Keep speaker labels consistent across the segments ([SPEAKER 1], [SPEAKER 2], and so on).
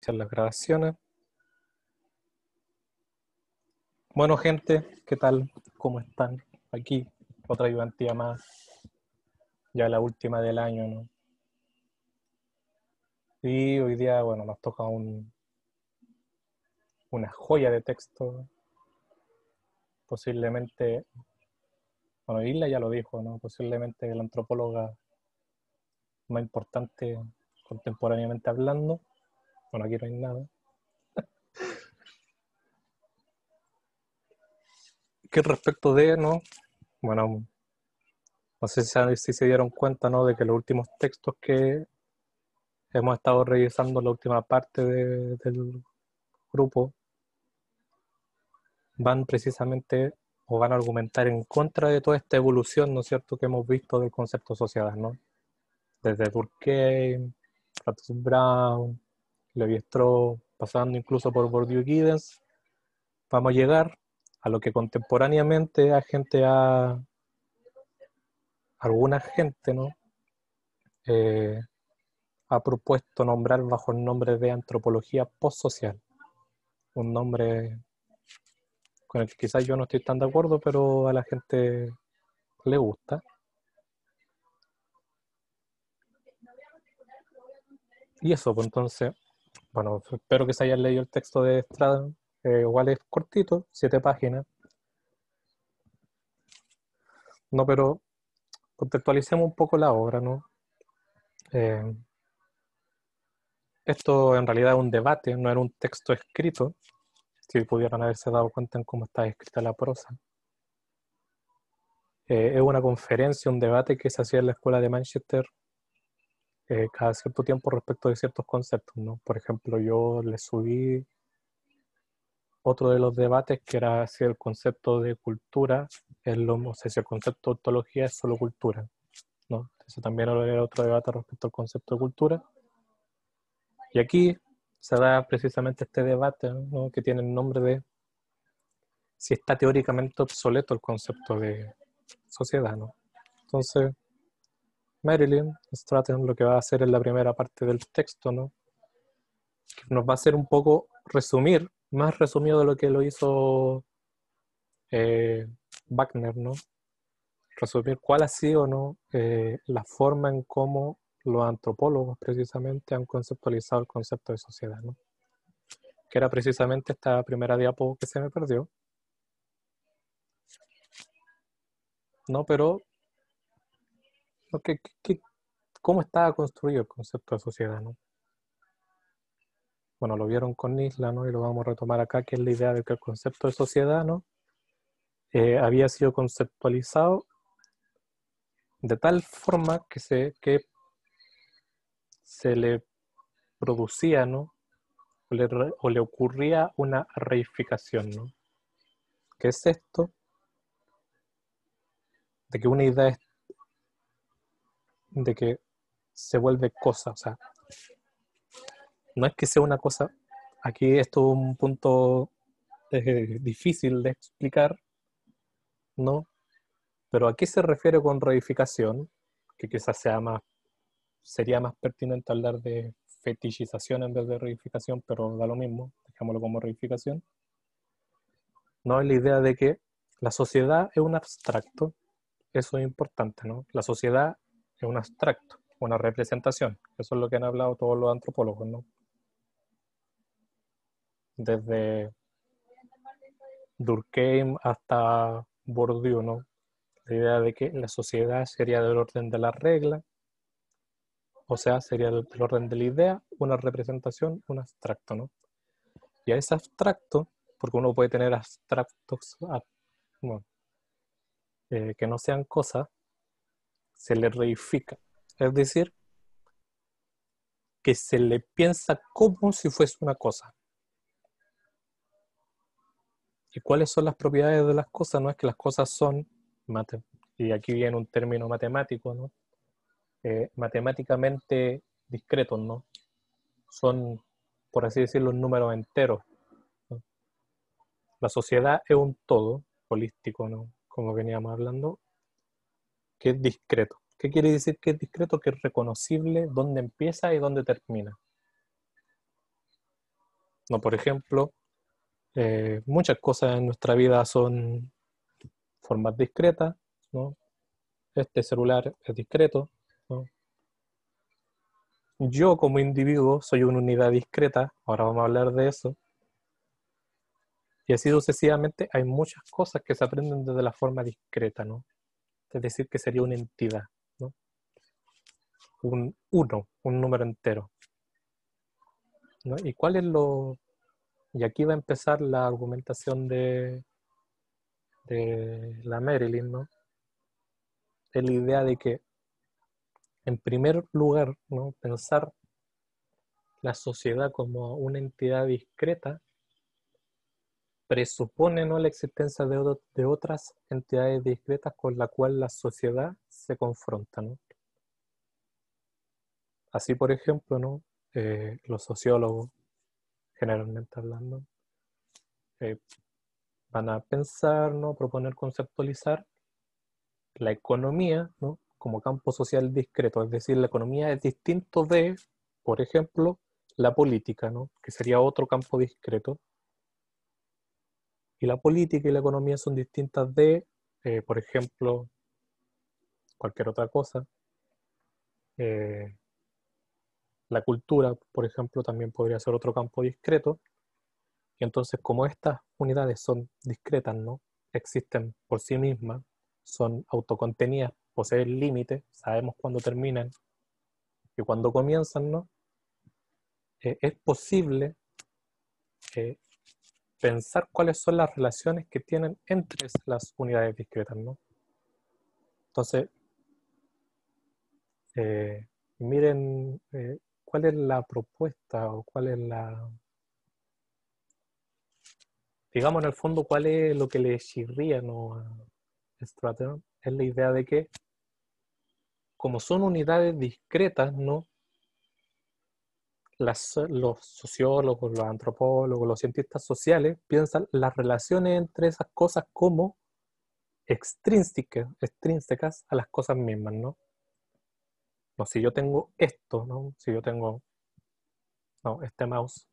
[SPEAKER 1] Iniciar las grabaciones. Bueno, gente, ¿qué tal? ¿Cómo están? Aquí, otra ayudantía más, ya la última del año, ¿no? Y hoy día, bueno, nos toca una joya de texto, posiblemente, bueno, Isla ya lo dijo, ¿no? Posiblemente la antropóloga más importante contemporáneamente hablando. Bueno, aquí no hay nada. Que respecto de, ¿no? Bueno, no sé si se dieron cuenta, ¿no? De que los últimos textos que hemos estado revisando, la última parte del grupo, van precisamente o van a argumentar en contra de toda esta evolución, ¿no es cierto?, que hemos visto del concepto sociedad, ¿no? Desde Durkheim, Francis Brown, Levi-Strauss, pasando incluso por Bourdieu y Giddens, vamos a llegar a lo que contemporáneamente alguna gente, ¿no? Ha propuesto nombrar bajo el nombre de antropología postsocial, un nombre con el que quizás yo no estoy tan de acuerdo, pero a la gente le gusta. Y eso, pues entonces, bueno, espero que se hayan leído el texto de Estrada, igual es cortito, 7 páginas. No, pero contextualicemos un poco la obra, ¿no? Esto en realidad es un debate, no era un texto escrito, si pudieran haberse dado cuenta en cómo está escrita la prosa. Es una conferencia, un debate que se hacía en la escuela de Manchester cada cierto tiempo respecto de ciertos conceptos, ¿no? Por ejemplo, yo le subí otro de los debates que era si el concepto de cultura o sea, si el concepto de ontología es solo cultura, ¿no? Eso también era otro debate respecto al concepto de cultura. Y aquí se da precisamente este debate, ¿no?, que tiene el nombre de si está teóricamente obsoleto el concepto de sociedad, ¿no? Entonces, Marilyn Stratton lo que va a hacer en la primera parte del texto, ¿no?, que nos va a hacer un poco resumir, más resumido de lo que lo hizo Wagner, ¿no? Resumir cuál ha sido o no la forma en cómo los antropólogos precisamente han conceptualizado el concepto de sociedad, ¿no? Que era precisamente esta primera diapo que se me perdió, ¿no? Pero ¿no? ¿Cómo estaba construido el concepto de sociedad, ¿no? Bueno, lo vieron con Isla, ¿no? Y lo vamos a retomar acá, que es la idea de que el concepto de sociedad, ¿no?, había sido conceptualizado de tal forma que se le producía, ¿no?, o le ocurría una reificación, ¿no? ¿Qué es esto? De que una idea es de que se vuelve cosa, o sea, no es que sea una cosa, aquí esto es un punto difícil de explicar, ¿no? Pero ¿a qué se refiere con reificación? Que quizás sería más pertinente hablar de fetichización en vez de reificación, pero da lo mismo, dejémoslo como reificación. No es la idea de que la sociedad es un abstracto, eso es importante, ¿no? La sociedad es un abstracto, una representación, eso es lo que han hablado todos los antropólogos, ¿no? Desde Durkheim hasta Bourdieu, ¿no? La idea de que la sociedad sería del orden de la regla, o sea, sería del orden de la idea, una representación, un abstracto, ¿no? Y a ese abstracto, porque uno puede tener abstractos bueno, que no sean cosas, se le reifica. Es decir, que se le piensa como si fuese una cosa. ¿Y cuáles son las propiedades de las cosas? No es que las cosas son, y aquí viene un término matemático, ¿no?, matemáticamente discretos, ¿no? Son, por así decirlo, números enteros, ¿no? La sociedad es un todo holístico, ¿no?, como veníamos hablando, que es discreto. ¿Qué quiere decir que es discreto? Que es reconocible dónde empieza y dónde termina. ¿no? Por ejemplo, muchas cosas en nuestra vida son formas discretas, ¿no? Este celular es discreto, ¿no? Yo como individuo soy una unidad discreta, ahora vamos a hablar de eso, y así sucesivamente hay muchas cosas que se aprenden desde la forma discreta, ¿no? Es decir, que sería una entidad, ¿no? Un uno, un número entero, ¿no? ¿Y cuál es lo...? Y aquí va a empezar la argumentación de la Marilyn, ¿no? Es la idea de que, en primer lugar, ¿no? Pensar la sociedad como una entidad discreta presupone, ¿no?, la existencia de otras entidades discretas con la cual la sociedad se confronta, ¿no? Así, por ejemplo, ¿no? Los sociólogos, generalmente hablando, eh, van a pensar, ¿no?, proponer conceptualizar la economía, ¿no?, como campo social discreto, es decir, la economía es distinto de, por ejemplo, la política, ¿no?, que sería otro campo discreto, y la política y la economía son distintas de, por ejemplo, cualquier otra cosa. La cultura, por ejemplo, también podría ser otro campo discreto, y entonces como estas unidades son discretas, ¿no?, existen por sí mismas, son autocontenidas, poseen límites, sabemos cuándo terminan y cuándo comienzan, ¿no? Es posible eh, pensar cuáles son las relaciones que tienen entre las unidades discretas, ¿no? Entonces, miren cuál es la propuesta o cuál es la, digamos en el fondo, cuál es lo que le chirría, ¿no?, a Stratton, es la idea de que como son unidades discretas, ¿no?, los sociólogos, los antropólogos, los cientistas sociales piensan las relaciones entre esas cosas como extrínsecas a las cosas mismas, ¿no? No, si yo tengo esto, ¿no? Si yo tengo, no, este mouse,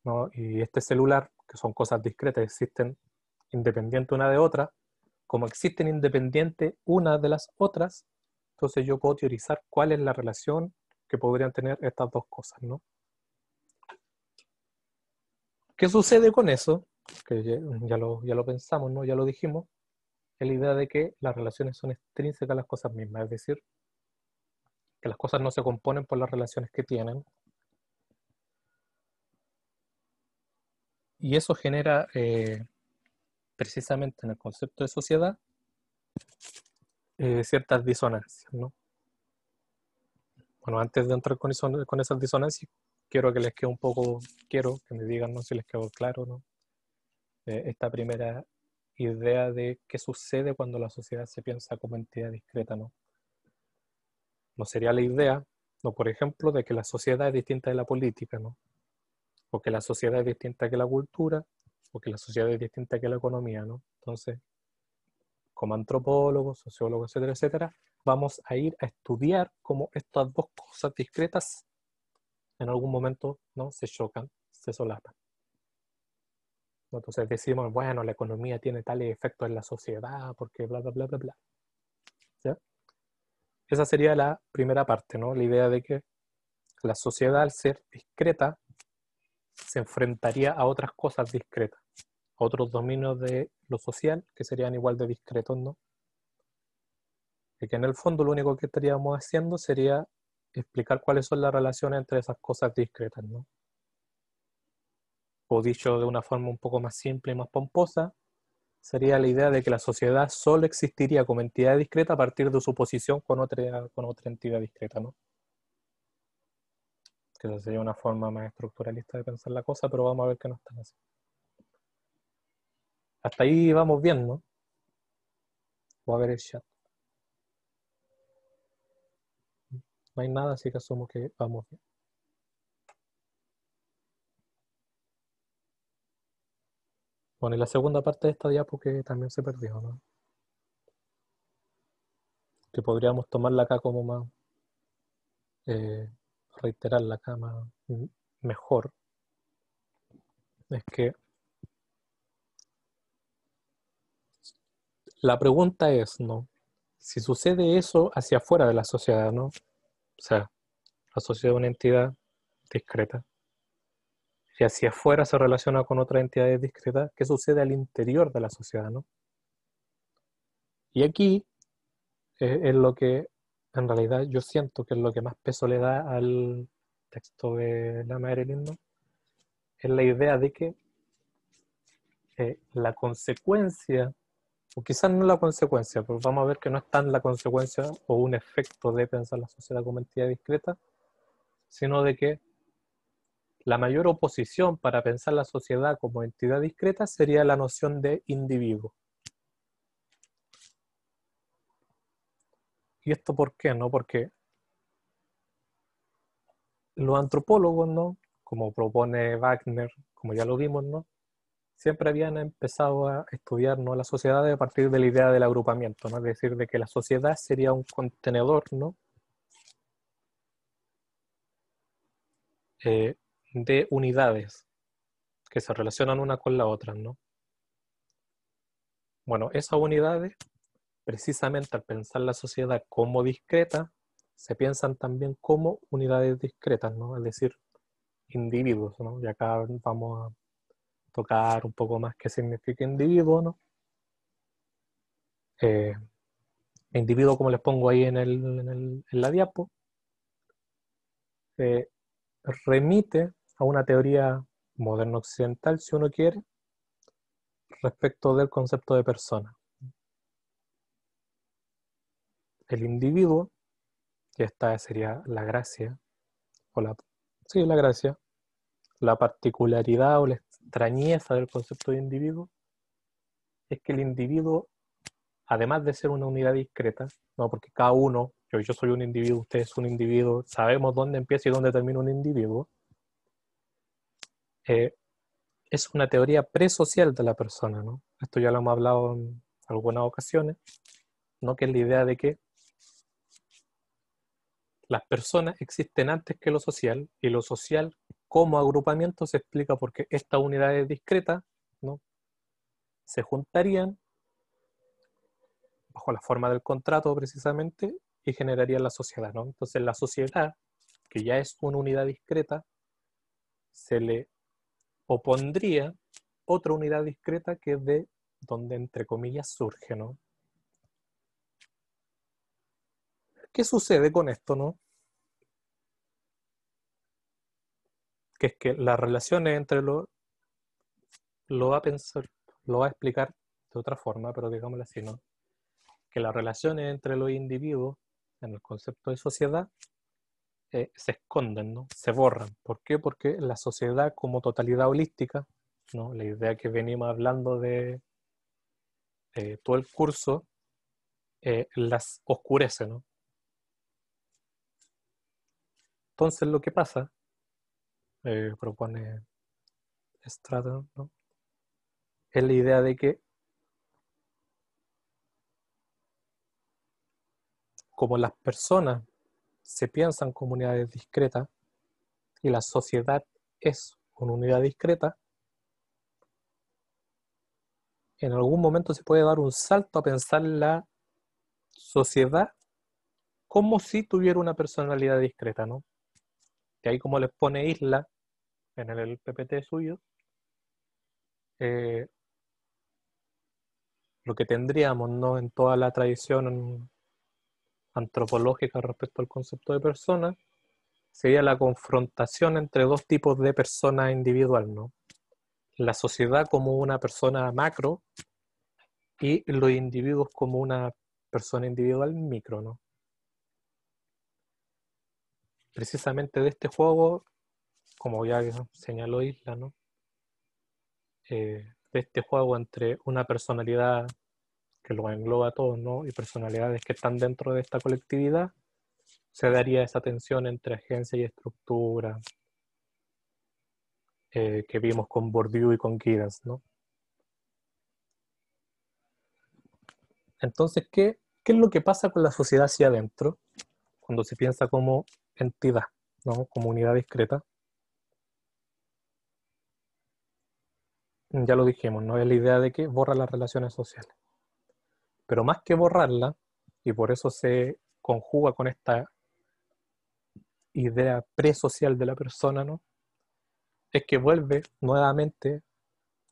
[SPEAKER 1] ¿no?, y este celular, que son cosas discretas, existen independiente una de otra, como existen independiente una de las otras, entonces yo puedo teorizar cuál es la relación que podrían tener estas dos cosas, ¿no? ¿Qué sucede con eso? Que ya lo pensamos, ¿no? Ya lo dijimos, es la idea de que las relaciones son extrínsecas a las cosas mismas, es decir, que las cosas no se componen por las relaciones que tienen, y eso genera precisamente en el concepto de sociedad ciertas disonancias, ¿no? Bueno, antes de entrar con esas disonancias, quiero que les quede un poco, quiero que me digan, ¿no?, si les quedó claro, ¿no?, esta primera idea de qué sucede cuando la sociedad se piensa como entidad discreta, ¿no? No sería la idea, no, por ejemplo, de que la sociedad es distinta de la política, ¿no? O que la sociedad es distinta que la cultura, o que la sociedad es distinta que la economía, ¿no? Entonces, como antropólogos, sociólogos, etcétera, etcétera, vamos a ir a estudiar cómo estas dos cosas discretas en algún momento, ¿no?, se chocan, se solapan. Entonces decimos, bueno, la economía tiene tales efectos en la sociedad, porque bla, bla, bla, bla, bla. ¿Ya? Esa sería la primera parte, ¿no? La idea de que la sociedad, al ser discreta, se enfrentaría a otras cosas discretas, a otros dominios de lo social que serían igual de discretos, ¿no? Y que en el fondo lo único que estaríamos haciendo sería explicar cuáles son las relaciones entre esas cosas discretas, ¿no? O dicho de una forma un poco más simple y más pomposa, sería la idea de que la sociedad solo existiría como entidad discreta a partir de su posición con otra entidad discreta, ¿no? Que esa sería una forma más estructuralista de pensar la cosa, pero vamos a ver qué nos están haciendo. Hasta ahí vamos bien, ¿no? Voy a ver el chat. No hay nada, así que asumo que vamos bien. Bueno, y la segunda parte de esta diapo que también se perdió, ¿no? Que podríamos tomarla acá como más, eh, reiterarla acá más, mejor. es que la pregunta es, ¿no? Si sucede eso hacia afuera de la sociedad, ¿no? O sea, la sociedad es una entidad discreta. Y hacia afuera se relaciona con otras entidades discretas, ¿qué sucede al interior de la sociedad, ¿no? Y aquí es lo que en realidad yo siento que es lo que más peso le da al texto de la Marilyn, ¿no? Es la idea de que la consecuencia, o quizás no la consecuencia, pero vamos a ver que no es tan la consecuencia o un efecto de pensar la sociedad como entidad discreta, sino de que la mayor oposición para pensar la sociedad como entidad discreta sería la noción de individuo. ¿Y esto por qué? ¿No? Porque los antropólogos, ¿no? Como propone Wagner, como ya lo vimos, ¿no? Siempre habían empezado a estudiar, ¿no?, la sociedad a partir de la idea del agrupamiento, ¿no? Es decir, de que la sociedad sería un contenedor, ¿no?, de unidades que se relacionan una con la otra, ¿no? Bueno, esas unidades, precisamente al pensar la sociedad como discreta, se piensan también como unidades discretas, ¿no? Es decir, individuos, ¿no? Y acá vamos a tocar un poco más qué significa individuo, ¿no? Individuo, como les pongo ahí en la diapo, eh, remite a una teoría moderna occidental, si uno quiere, respecto del concepto de persona. El individuo, y esta sería la gracia, o sí, la gracia, la particularidad o la extrañeza del concepto de individuo, es que el individuo, además de ser una unidad discreta, ¿no? Porque cada uno, yo soy un individuo, usted es un individuo, sabemos dónde empieza y dónde termina un individuo, eh, es una teoría presocial de la persona, ¿no? Esto ya lo hemos hablado en algunas ocasiones, ¿no? Que es la idea de que las personas existen antes que lo social, y lo social como agrupamiento se explica porque estas unidades discretas, ¿no?, se juntarían bajo la forma del contrato precisamente y generarían la sociedad, ¿no? Entonces la sociedad, que ya es una unidad discreta, se le opondría otra unidad discreta que es de donde, entre comillas, surge, ¿no? ¿Qué sucede con esto, no? Que es que las relaciones entre lo va a pensar, lo va a explicar de otra forma, pero digámoslo así, ¿no? Que las relaciones entre los individuos en el concepto de sociedad se esconden, ¿no? Se borran. ¿Por qué? Porque la sociedad como totalidad holística, ¿no?, la idea que venimos hablando de todo el curso, las oscurece, ¿no? Entonces lo que pasa, propone Stratton, ¿no?, es la idea de que como las personas se piensan como unidades discretas y la sociedad es una unidad discreta, en algún momento se puede dar un salto a pensar la sociedad como si tuviera una personalidad discreta, ¿no? Que ahí, como les pone Isla en el PPT suyo, eh, lo que tendríamos, ¿no?, en toda la tradición antropológica respecto al concepto de persona sería la confrontación entre dos tipos de persona individual, ¿no? La sociedad como una persona macro y los individuos como una persona individual micro, ¿no? Precisamente de este juego, como ya señaló Isla, ¿no?, de este juego entre una personalidad que lo engloba a todos, ¿no?, y personalidades que están dentro de esta colectividad, se daría esa tensión entre agencia y estructura que vimos con Bourdieu y con Giddens, ¿no? Entonces, ¿qué es lo que pasa con la sociedad hacia adentro cuando se piensa como entidad, ¿no?, como unidad discreta? ya lo dijimos, no es la idea de que borra las relaciones sociales. Pero más que borrarla, y por eso se conjuga con esta idea presocial de la persona, ¿no? Es que vuelve nuevamente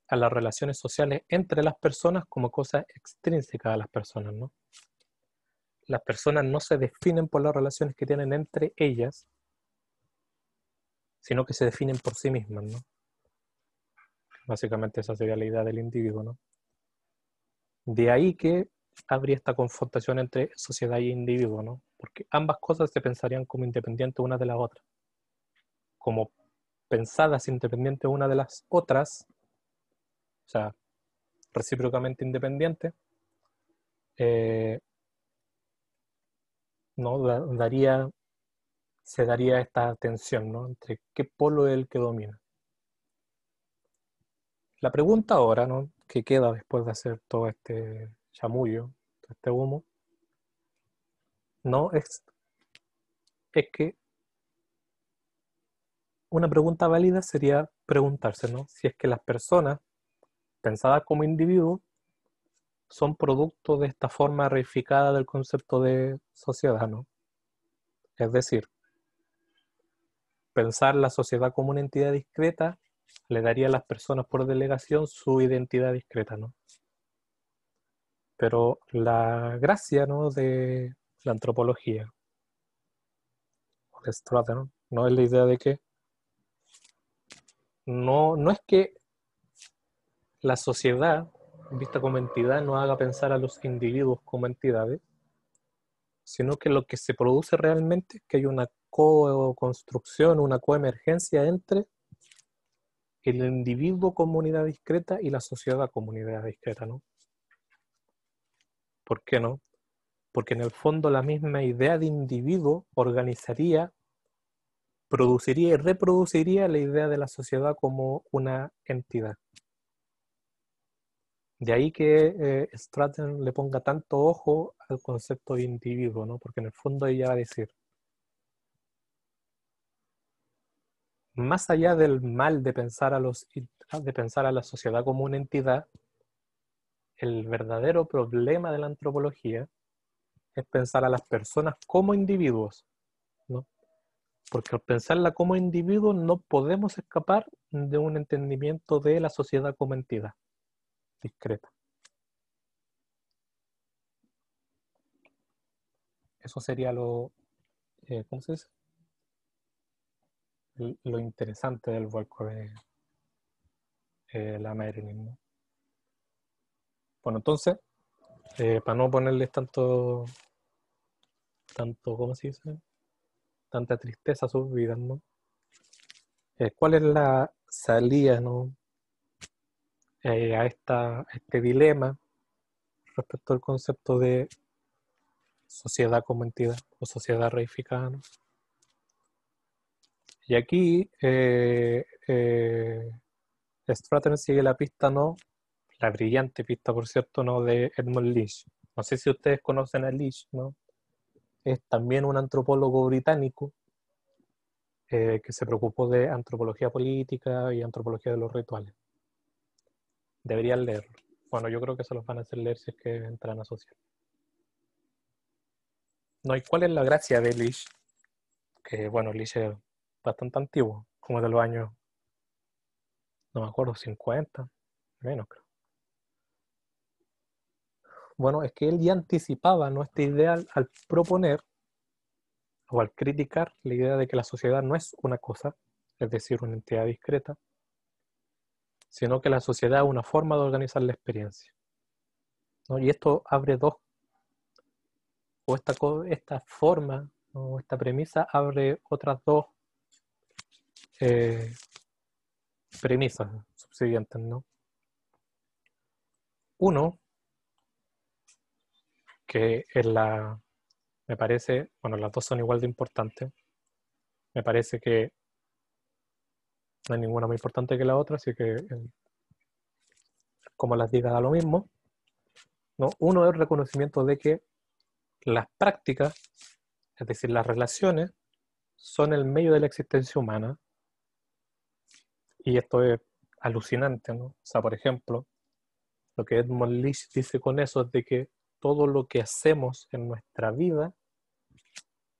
[SPEAKER 1] a las relaciones sociales entre las personas como cosas extrínsecas a las personas, ¿no? Las personas no se definen por las relaciones que tienen entre ellas, sino que se definen por sí mismas, ¿no? Básicamente esa sería la idea del individuo, ¿no? De ahí que habría esta confrontación entre sociedad y individuo, ¿no? Porque ambas cosas se pensarían como independientes una de la otra. Como pensadas independientes una de las otras, o sea, recíprocamente independientes, ¿no? Se daría esta tensión, ¿no? Entre qué polo es el que domina. La pregunta ahora, ¿no? Que queda después de hacer todo este chamullo, todo este humo, no es que una pregunta válida sería preguntarse, ¿no? Si es que las personas, pensadas como individuos, son producto de esta forma reificada del concepto de sociedad, ¿no? Es decir, pensar la sociedad como una entidad discreta le daría a las personas por delegación su identidad discreta, ¿no? Pero la gracia, ¿no? de la antropología, o de Strata, ¿no? No es la idea de que no es que la sociedad, vista como entidad, no haga pensar a los individuos como entidades, sino que lo que se produce realmente es que hay una co-construcción, una coemergencia entre el individuo como unidad discreta y la sociedad como unidad discreta, ¿no? ¿Por qué no? Porque en el fondo la misma idea de individuo organizaría, produciría y reproduciría la idea de la sociedad como una entidad. De ahí que Stratton le ponga tanto ojo al concepto de individuo, ¿no? Porque en el fondo ella va a decir, más allá del mal de pensar a la sociedad como una entidad, el verdadero problema de la antropología es pensar a las personas como individuos, ¿no? Porque al pensarla como individuos no podemos escapar de un entendimiento de la sociedad como entidad discreta. Eso sería ¿cómo se dice? Lo interesante del vuelco de la Marilyn, ¿no? Bueno, entonces, para no ponerles ¿cómo se dice? Tanta tristeza a sus vidas, ¿no? ¿Cuál es la salida, ¿no? A este dilema respecto al concepto de sociedad como entidad o sociedad reificada, ¿no? Y aquí Stratton sigue la pista, ¿no? La brillante pista, por cierto, ¿no? De Edmund Leach. No sé si ustedes conocen a Leach, ¿no? Es también un antropólogo británico que se preocupó de antropología política y antropología de los rituales. Deberían leerlo. Bueno, yo creo que se los van a hacer leer si es que entran a social. No, ¿y cuál es la gracia de Leach? Que, bueno, Leach es bastante antiguo, como de los años, no me acuerdo, 50, menos creo. Bueno, es que él ya anticipaba, ¿no? Esta idea al proponer o al criticar la idea de que la sociedad no es una cosa, es decir, una entidad discreta, sino que la sociedad es una forma de organizar la experiencia, ¿no? Y esto abre esta forma, ¿no? Esta premisa abre otras dos eh, premisas subsiguientes, ¿no? Uno, que me parece, bueno, las dos son igual de importantes, me parece que no hay ninguna más importante que la otra, así que como las diga da lo mismo, ¿no? Uno es el reconocimiento de que las prácticas, es decir, las relaciones, son el medio de la existencia humana, y esto es alucinante, ¿no? O sea, por ejemplo, lo que Edmund Leach dice con eso es de que todo lo que hacemos en nuestra vida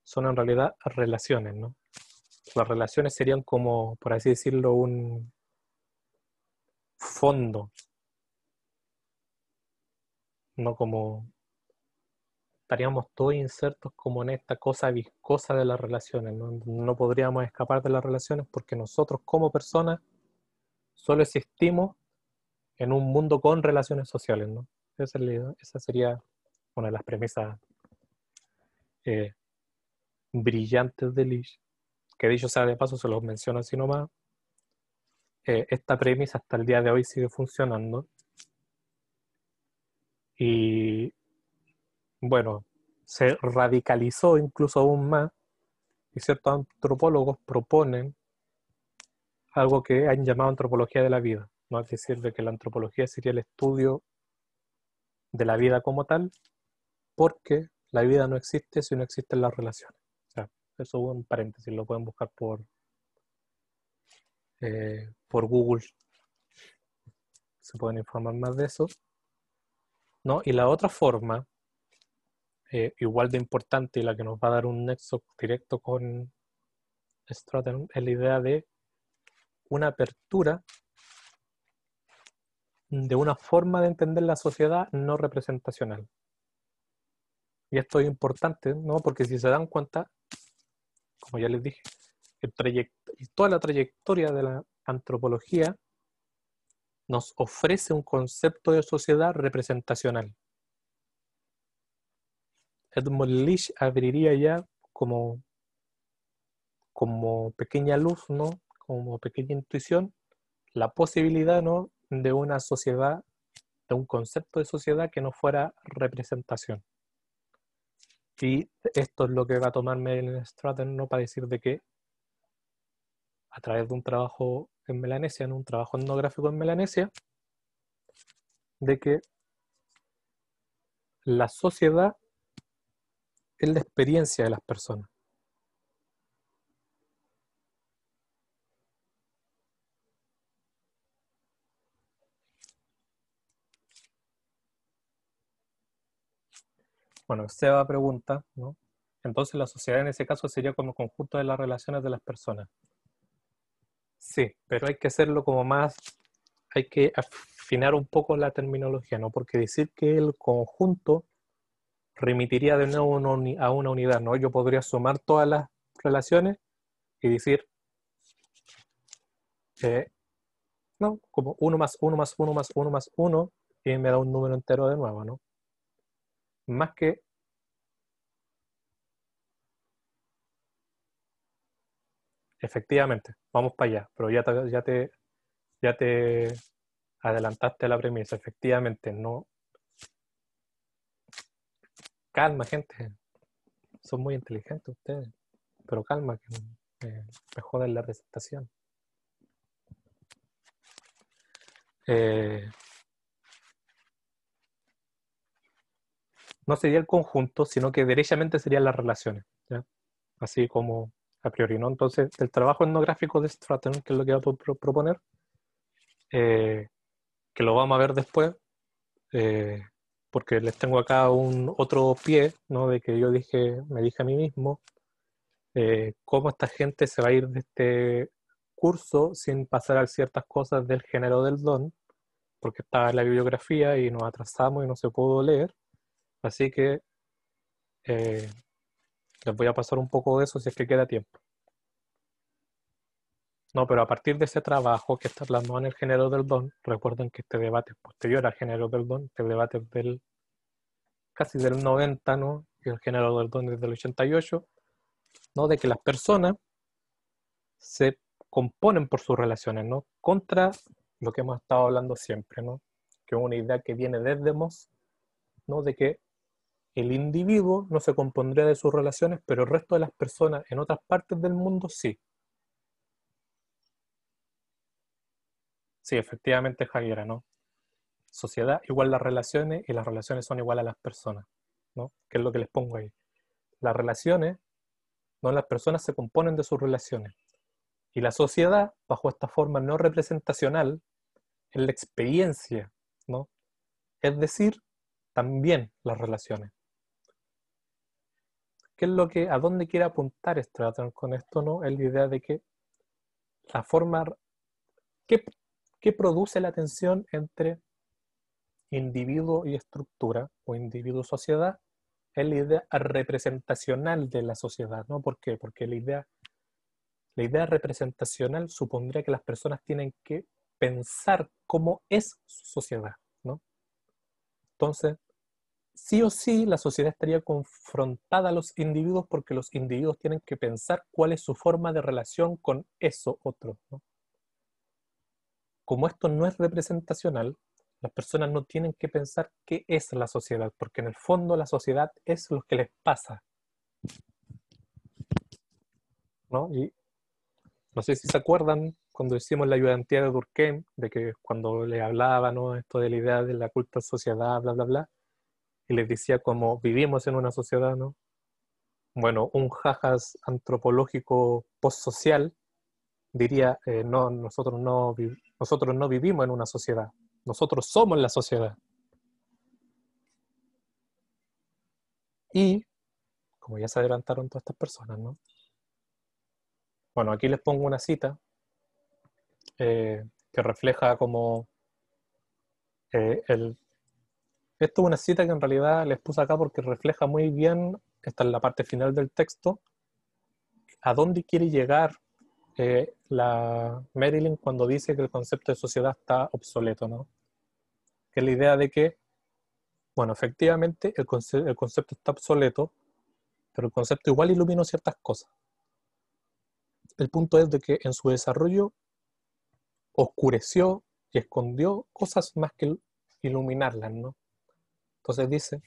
[SPEAKER 1] son en realidad relaciones, ¿no? Las relaciones serían como, por así decirlo, un fondo, no como estaríamos todos insertos como en esta cosa viscosa de las relaciones, ¿no? No podríamos escapar de las relaciones porque nosotros como personas solo existimos en un mundo con relaciones sociales, ¿no? Esa sería una de las premisas eh, brillantes de Leach, que dicho sea de paso, se los menciono así nomás. Esta premisa hasta el día de hoy sigue funcionando y, bueno, se radicalizó incluso aún más y ciertos antropólogos proponen algo que han llamado antropología de la vida, ¿no? Es decir, de que la antropología sería el estudio de la vida como tal, porque la vida no existe si no existen las relaciones. O sea, eso es un paréntesis, lo pueden buscar por Google, se pueden informar más de eso, ¿no? Y la otra forma, igual de importante y la que nos va a dar un nexo directo con Stratton, es la idea de una apertura de una forma de entender la sociedad no representacional. Y esto es importante, ¿no? Porque si se dan cuenta, como ya les dije, toda la trayectoria de la antropología nos ofrece un concepto de sociedad representacional. Edmund Leach abriría ya como pequeña luz, ¿no? Como pequeña intuición, la posibilidad, ¿no? De una sociedad, de un concepto de sociedad que no fuera representación. Y esto es lo que va a tomarme el Stratton, ¿no? Para decir de que a través de un trabajo en Melanesia, ¿no? Un trabajo etnográfico en Melanesia, de que la sociedad es la experiencia de las personas. Bueno, Seba pregunta, ¿no? Entonces la sociedad en ese caso sería como conjunto de las relaciones de las personas. Sí, pero hay que hacerlo como más, hay que afinar un poco la terminología, ¿no? Porque decir que el conjunto remitiría de nuevo a una unidad, ¿no? Yo podría sumar todas las relaciones y decir, eh, no, como uno más uno más uno más uno más uno y me da un número entero de nuevo, ¿no? Más que, efectivamente, vamos para allá, pero ya te adelantaste la premisa, efectivamente, no. Calma, gente, son muy inteligentes ustedes, pero calma, que me joden la presentación. No sería el conjunto, sino que derechamente serían las relaciones, ¿ya? Así como a priori, ¿no? Entonces, el trabajo etnográfico de Stratton, que es lo que va a proponer, que lo vamos a ver después, eh, porque les tengo acá un otro pie, ¿no? De que me dije a mí mismo, cómo esta gente se va a ir de este curso sin pasar a ciertas cosas del género del don, porque estaba en la bibliografía y nos atrasamos y no se pudo leer, así que eh, les voy a pasar un poco de eso si es que queda tiempo. No, pero a partir de ese trabajo que está plasmado en el género del don, recuerden que este debate es posterior al género del don, este debate es casi del 90, ¿no? Y el género del don es del 88, ¿no? De que las personas se componen por sus relaciones, ¿no? Contra lo que hemos estado hablando siempre, ¿no? Que es una idea que viene desde Moss, ¿no? De que el individuo no se compondría de sus relaciones, pero el resto de las personas en otras partes del mundo sí. Sí, efectivamente, Javiera, ¿no? Sociedad igual las relaciones y las relaciones son igual a las personas, ¿no? Que es lo que les pongo ahí. Las relaciones, no, las personas se componen de sus relaciones Y la sociedad, bajo esta forma no representacional, es la experiencia, ¿no? Es decir, también las relaciones. ¿Qué es lo que, a dónde quiere apuntar Stratton con esto, no? Es la idea de que la forma, ¿qué produce la tensión entre individuo y estructura, o individuo-sociedad? Es la idea representacional de la sociedad, ¿no? ¿Por qué? Porque la idea representacional supondría que las personas tienen que pensar cómo es su sociedad, ¿no? Entonces, sí o sí, la sociedad estaría confrontada a los individuos porque los individuos tienen que pensar cuál es su forma de relación con eso otro, ¿no? Como esto no es representacional, las personas no tienen que pensar qué es la sociedad, porque en el fondo la sociedad es lo que les pasa, ¿no? Y no sé si se acuerdan cuando hicimos la ayudantía de Durkheim, de que cuando le hablaba, ¿no? Esto de la idea de la culta sociedad, bla, bla, bla, y les decía como vivimos en una sociedad, ¿no? Bueno, un jajas antropológico postsocial diría, no, nosotros no vivimos en una sociedad, nosotros somos la sociedad. Y, como ya se adelantaron todas estas personas, ¿no? Bueno, aquí les pongo una cita que refleja como esto es una cita que en realidad les puse acá porque refleja muy bien, esta es la parte final del texto, a dónde quiere llegar la Marilyn cuando dice que el concepto de sociedad está obsoleto, ¿no? Que es la idea de que, bueno, efectivamente el concepto está obsoleto, pero el concepto igual iluminó ciertas cosas. El punto es de que en su desarrollo oscureció y escondió cosas más que iluminarlas, ¿no? Entonces dice,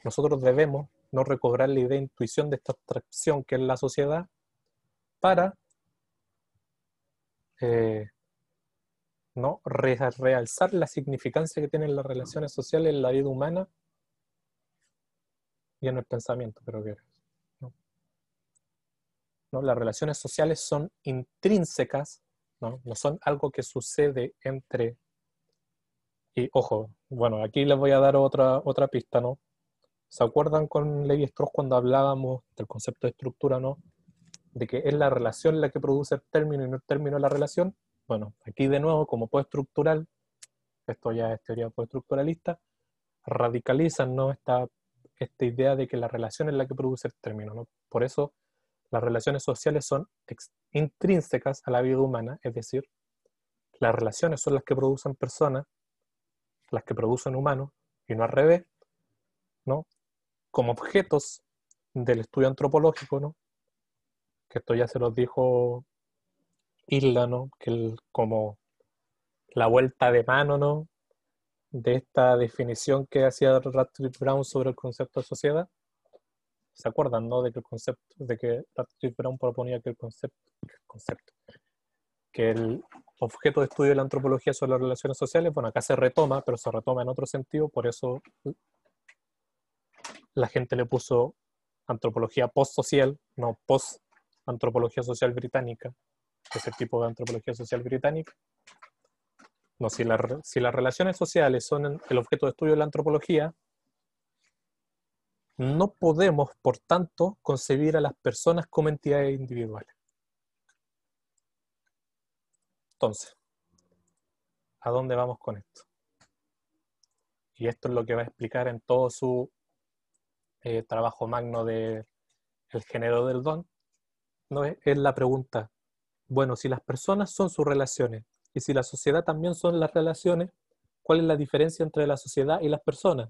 [SPEAKER 1] nosotros debemos no recobrar la idea de intuición de esta abstracción que es la sociedad para ¿no? realzar la significancia que tienen las relaciones sociales en la vida humana y en el pensamiento, creo que era. ¿No? ¿No? Las relaciones sociales son intrínsecas, ¿no? No son algo que sucede entre... Y ojo, bueno, aquí les voy a dar otra pista, ¿no? ¿Se acuerdan con Levi-Strauss cuando hablábamos del concepto de estructura, ¿no? De que es la relación la que produce el término y no el término la relación. Bueno, aquí de nuevo, como postestructural, esto ya es teoría postestructuralista, radicalizan, ¿no? esta idea de que la relación es la que produce el término, ¿no? Por eso las relaciones sociales son intrínsecas a la vida humana, es decir, las relaciones son las que producen personas, las que producen humanos, y no al revés, ¿no? Como objetos del estudio antropológico, ¿no? Que esto ya se los dijo Isla, ¿no? Que como la vuelta de mano, ¿no? De esta definición que hacía Radcliffe Brown sobre el concepto de sociedad. ¿Se acuerdan, no? De que el concepto, de que Radcliffe Brown proponía que que el objeto de estudio de la antropología son las relaciones sociales. Bueno, acá se retoma, pero se retoma en otro sentido, por eso la gente le puso antropología post-social, no post-antropología social británica, que es el tipo de antropología social británica. No, si las relaciones sociales son el objeto de estudio de la antropología, no podemos, por tanto, concebir a las personas como entidades individuales. Entonces, ¿a dónde vamos con esto? Y esto es lo que va a explicar en todo su trabajo magno de El género del don, ¿no? Es la pregunta, bueno, si las personas son sus relaciones y si la sociedad también son las relaciones, ¿cuál es la diferencia entre la sociedad y las personas?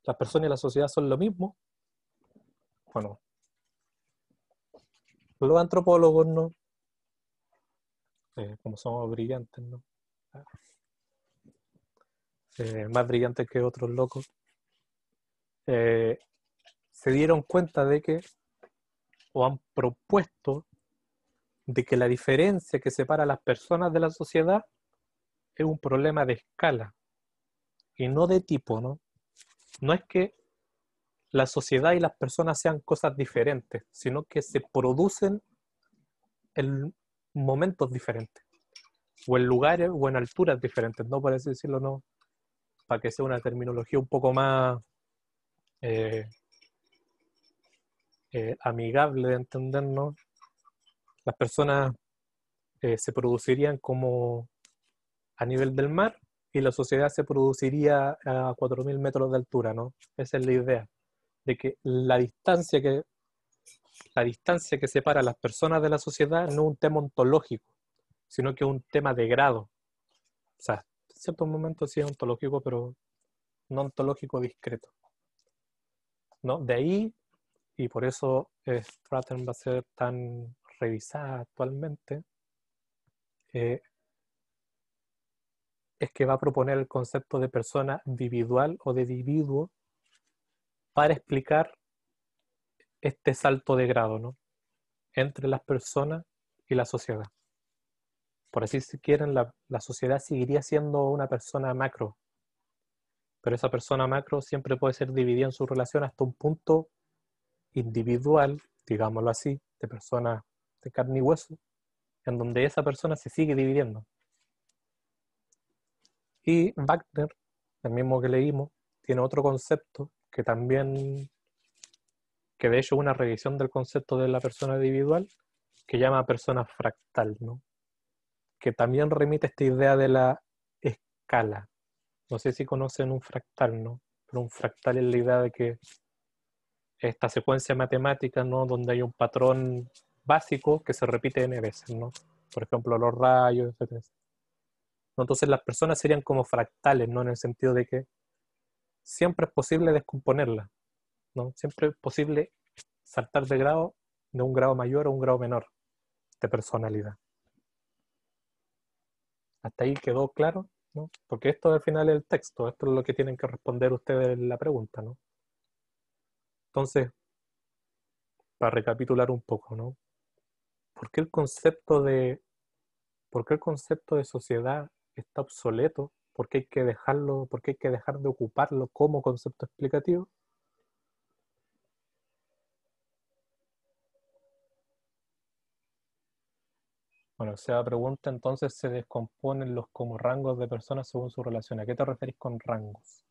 [SPEAKER 1] ¿Las personas y la sociedad son lo mismo? Bueno, los antropólogos, ¿no? Como somos brillantes, ¿no? Más brillantes que otros locos, se dieron cuenta de que, o han propuesto, de que la diferencia que separa a las personas de la sociedad es un problema de escala y no de tipo, ¿no? No es que la sociedad y las personas sean cosas diferentes, sino que se producen momentos diferentes, o en lugares o en alturas diferentes, no por así decirlo, no, para que sea una terminología un poco más amigable de entendernos. Las personas se producirían como a nivel del mar y la sociedad se produciría a 4.000 metros de altura, ¿no? Esa es la idea, de que la distancia que separa a las personas de la sociedad no es un tema ontológico, sino que es un tema de grado. O sea, en ciertos momentos sí es ontológico, pero no ontológico discreto, ¿no? De ahí, y por eso Stratton va a ser tan revisada actualmente, es que va a proponer el concepto de persona individual o de individuo para explicar este salto de grado, ¿no? Entre las personas y la sociedad. Por así si quieren, la sociedad seguiría siendo una persona macro, pero esa persona macro siempre puede ser dividida en su relación hasta un punto individual, digámoslo así, de personas de carne y hueso, en donde esa persona se sigue dividiendo. Y Wagner, el mismo que leímos, tiene otro concepto que también, que de hecho es una revisión del concepto de la persona individual, que llama persona fractal, ¿no? Que también remite a esta idea de la escala. No sé si conocen un fractal, ¿no? Pero un fractal es la idea de que esta secuencia matemática, ¿no? Donde hay un patrón básico que se repite n veces, ¿no? Por ejemplo, los rayos, etc. Entonces las personas serían como fractales, ¿no? En el sentido de que siempre es posible descomponerlas, ¿no? Siempre es posible saltar de grado, de un grado mayor a un grado menor de personalidad. Hasta ahí quedó claro, ¿no? Porque esto al final es el texto, esto es lo que tienen que responder ustedes en la pregunta, ¿no? Entonces, para recapitular un poco, ¿no? ¿Por qué el concepto de sociedad está obsoleto? ¿Por qué hay que dejarlo, por qué hay que dejar de ocuparlo como concepto explicativo? Bueno, esa pregunta entonces se descomponen los como rangos de personas según su relación. ¿A qué te referís con rangos?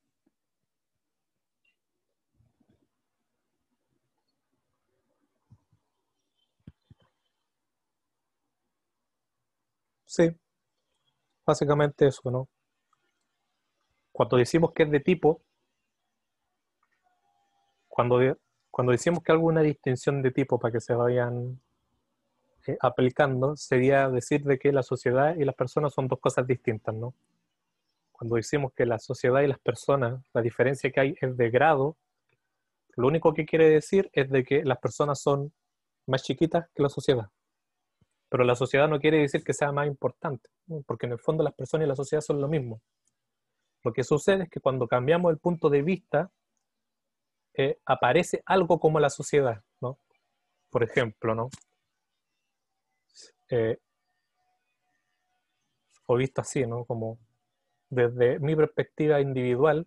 [SPEAKER 1] Sí, básicamente eso, ¿no? Cuando decimos que es de tipo, cuando, cuando decimos que alguna distinción de tipo para que se vayan aplicando, sería decir de que la sociedad y las personas son dos cosas distintas, ¿no? Cuando decimos que la sociedad y las personas, la diferencia que hay es de grado, lo único que quiere decir es de que las personas son más chiquitas que la sociedad. Pero la sociedad no quiere decir que sea más importante, ¿no? Porque en el fondo las personas y la sociedad son lo mismo. Lo que sucede es que cuando cambiamos el punto de vista, aparece algo como la sociedad, ¿no? Por ejemplo, ¿no? Eh, o visto así, ¿no? Como desde mi perspectiva individual,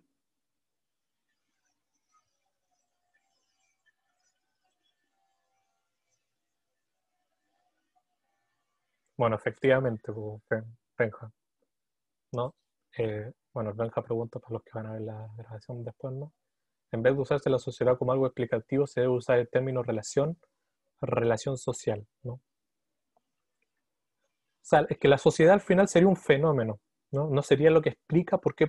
[SPEAKER 1] bueno, efectivamente, como Benja, ¿no? Bueno, Benja pregunta para los que van a ver la grabación después, ¿no? En vez de usarse la sociedad como algo explicativo, se debe usar el término relación social, ¿no? O sea, es que la sociedad al final sería un fenómeno, ¿no? No sería lo que explica por qué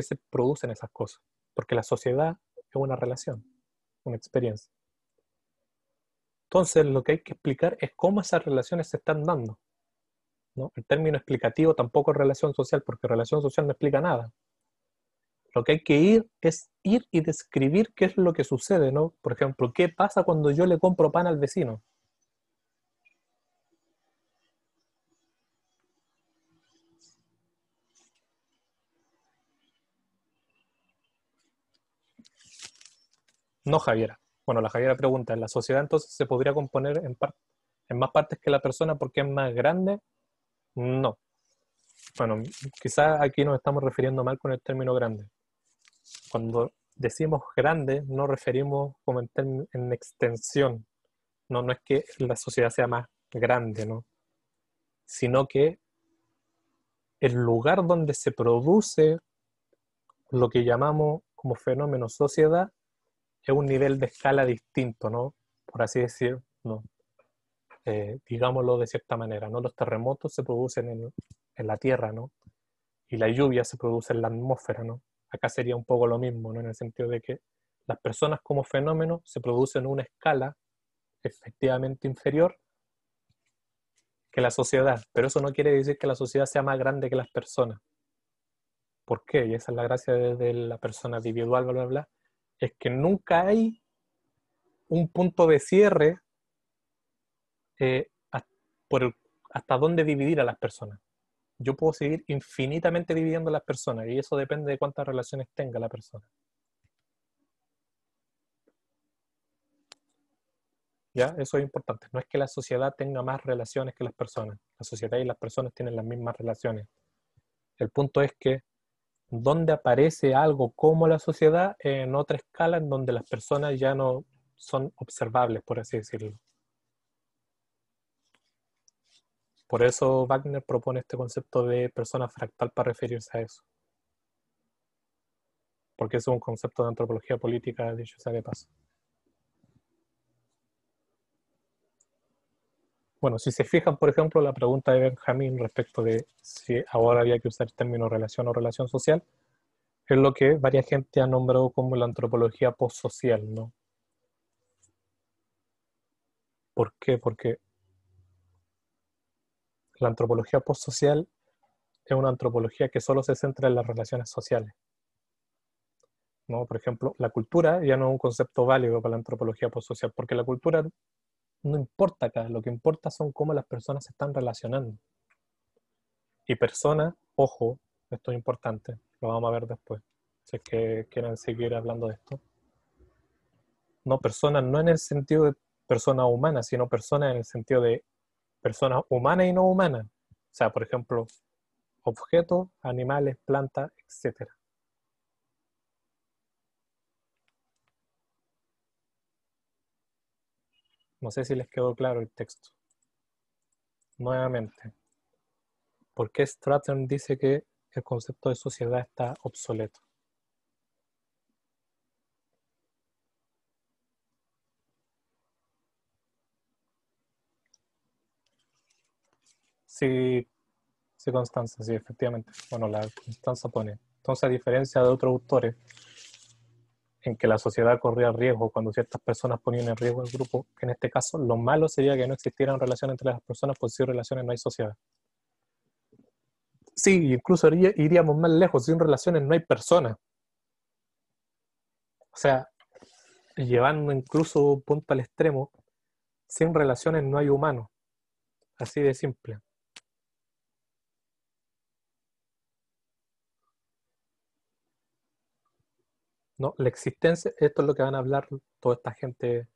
[SPEAKER 1] se producen esas cosas. Porque la sociedad es una relación, una experiencia. Entonces, lo que hay que explicar es cómo esas relaciones se están dando, ¿no? El término explicativo tampoco es relación social, porque relación social no explica nada. Lo que hay que ir y describir qué es lo que sucede, ¿no? Por ejemplo, ¿qué pasa cuando yo le compro pan al vecino? No, Javiera. Bueno, la Javiera pregunta, ¿en la sociedad entonces se podría componer en más partes que la persona porque es más grande? No. Bueno, quizás aquí nos estamos refiriendo mal con el término grande. Cuando decimos grande, no referimos como en extensión. No, no es que la sociedad sea más grande, ¿no? sino que el lugar donde se produce lo que llamamos como fenómeno sociedad es un nivel de escala distinto, ¿no? Por así decir, ¿no? Digámoslo de cierta manera, ¿no? Los terremotos se producen en la Tierra, ¿no? Y la lluvia se produce en la atmósfera, ¿no? Acá sería un poco lo mismo, ¿no? En el sentido de que las personas como fenómeno se producen en una escala efectivamente inferior que la sociedad, pero eso no quiere decir que la sociedad sea más grande que las personas. ¿Por qué? Y esa es la gracia de la persona individual, bla, bla, bla, es que nunca hay un punto de cierre eh, por hasta dónde dividir a las personas. Yo puedo seguir infinitamente dividiendo a las personas y eso depende de cuántas relaciones tenga la persona. ¿Ya? Eso es importante. No es que la sociedad tenga más relaciones que las personas. La sociedad y las personas tienen las mismas relaciones. El punto es que donde aparece algo como la sociedad en otra escala en donde las personas ya no son observables, por así decirlo. Por eso Wagner propone este concepto de persona fractal para referirse a eso. Porque es un concepto de antropología política, dicho sea de paso. Bueno, si se fijan, por ejemplo, la pregunta de Benjamín respecto de si ahora había que usar el término relación o relación social, es lo que varias gente ha nombrado como la antropología postsocial, ¿no? ¿Por qué? Porque la antropología postsocial es una antropología que solo se centra en las relaciones sociales, ¿no? Por ejemplo, la cultura ya no es un concepto válido para la antropología postsocial, porque la cultura no importa acá, lo que importa son cómo las personas se están relacionando. Y personas, ojo, esto es importante, lo vamos a ver después, si es que quieren seguir hablando de esto. No personas, no en el sentido de personas humanas, sino personas en el sentido de personas humanas y no humanas. O sea, por ejemplo, objetos, animales, plantas, etc. No sé si les quedó claro el texto. Nuevamente, ¿por qué Stratton dice que el concepto de sociedad está obsoleto? Sí, sí, Constanza, sí, efectivamente. Bueno, la Constanza pone. Entonces, a diferencia de otros autores, en que la sociedad corría riesgo cuando ciertas personas ponían en riesgo el grupo, que en este caso lo malo sería que no existieran relaciones entre las personas, pues sin relaciones no hay sociedad. Sí, incluso iríamos más lejos, sin relaciones no hay personas. O sea, llevando incluso un punto al extremo, sin relaciones no hay humanos. Así de simple. ¿No? La existencia, esto es lo que van a hablar toda esta gente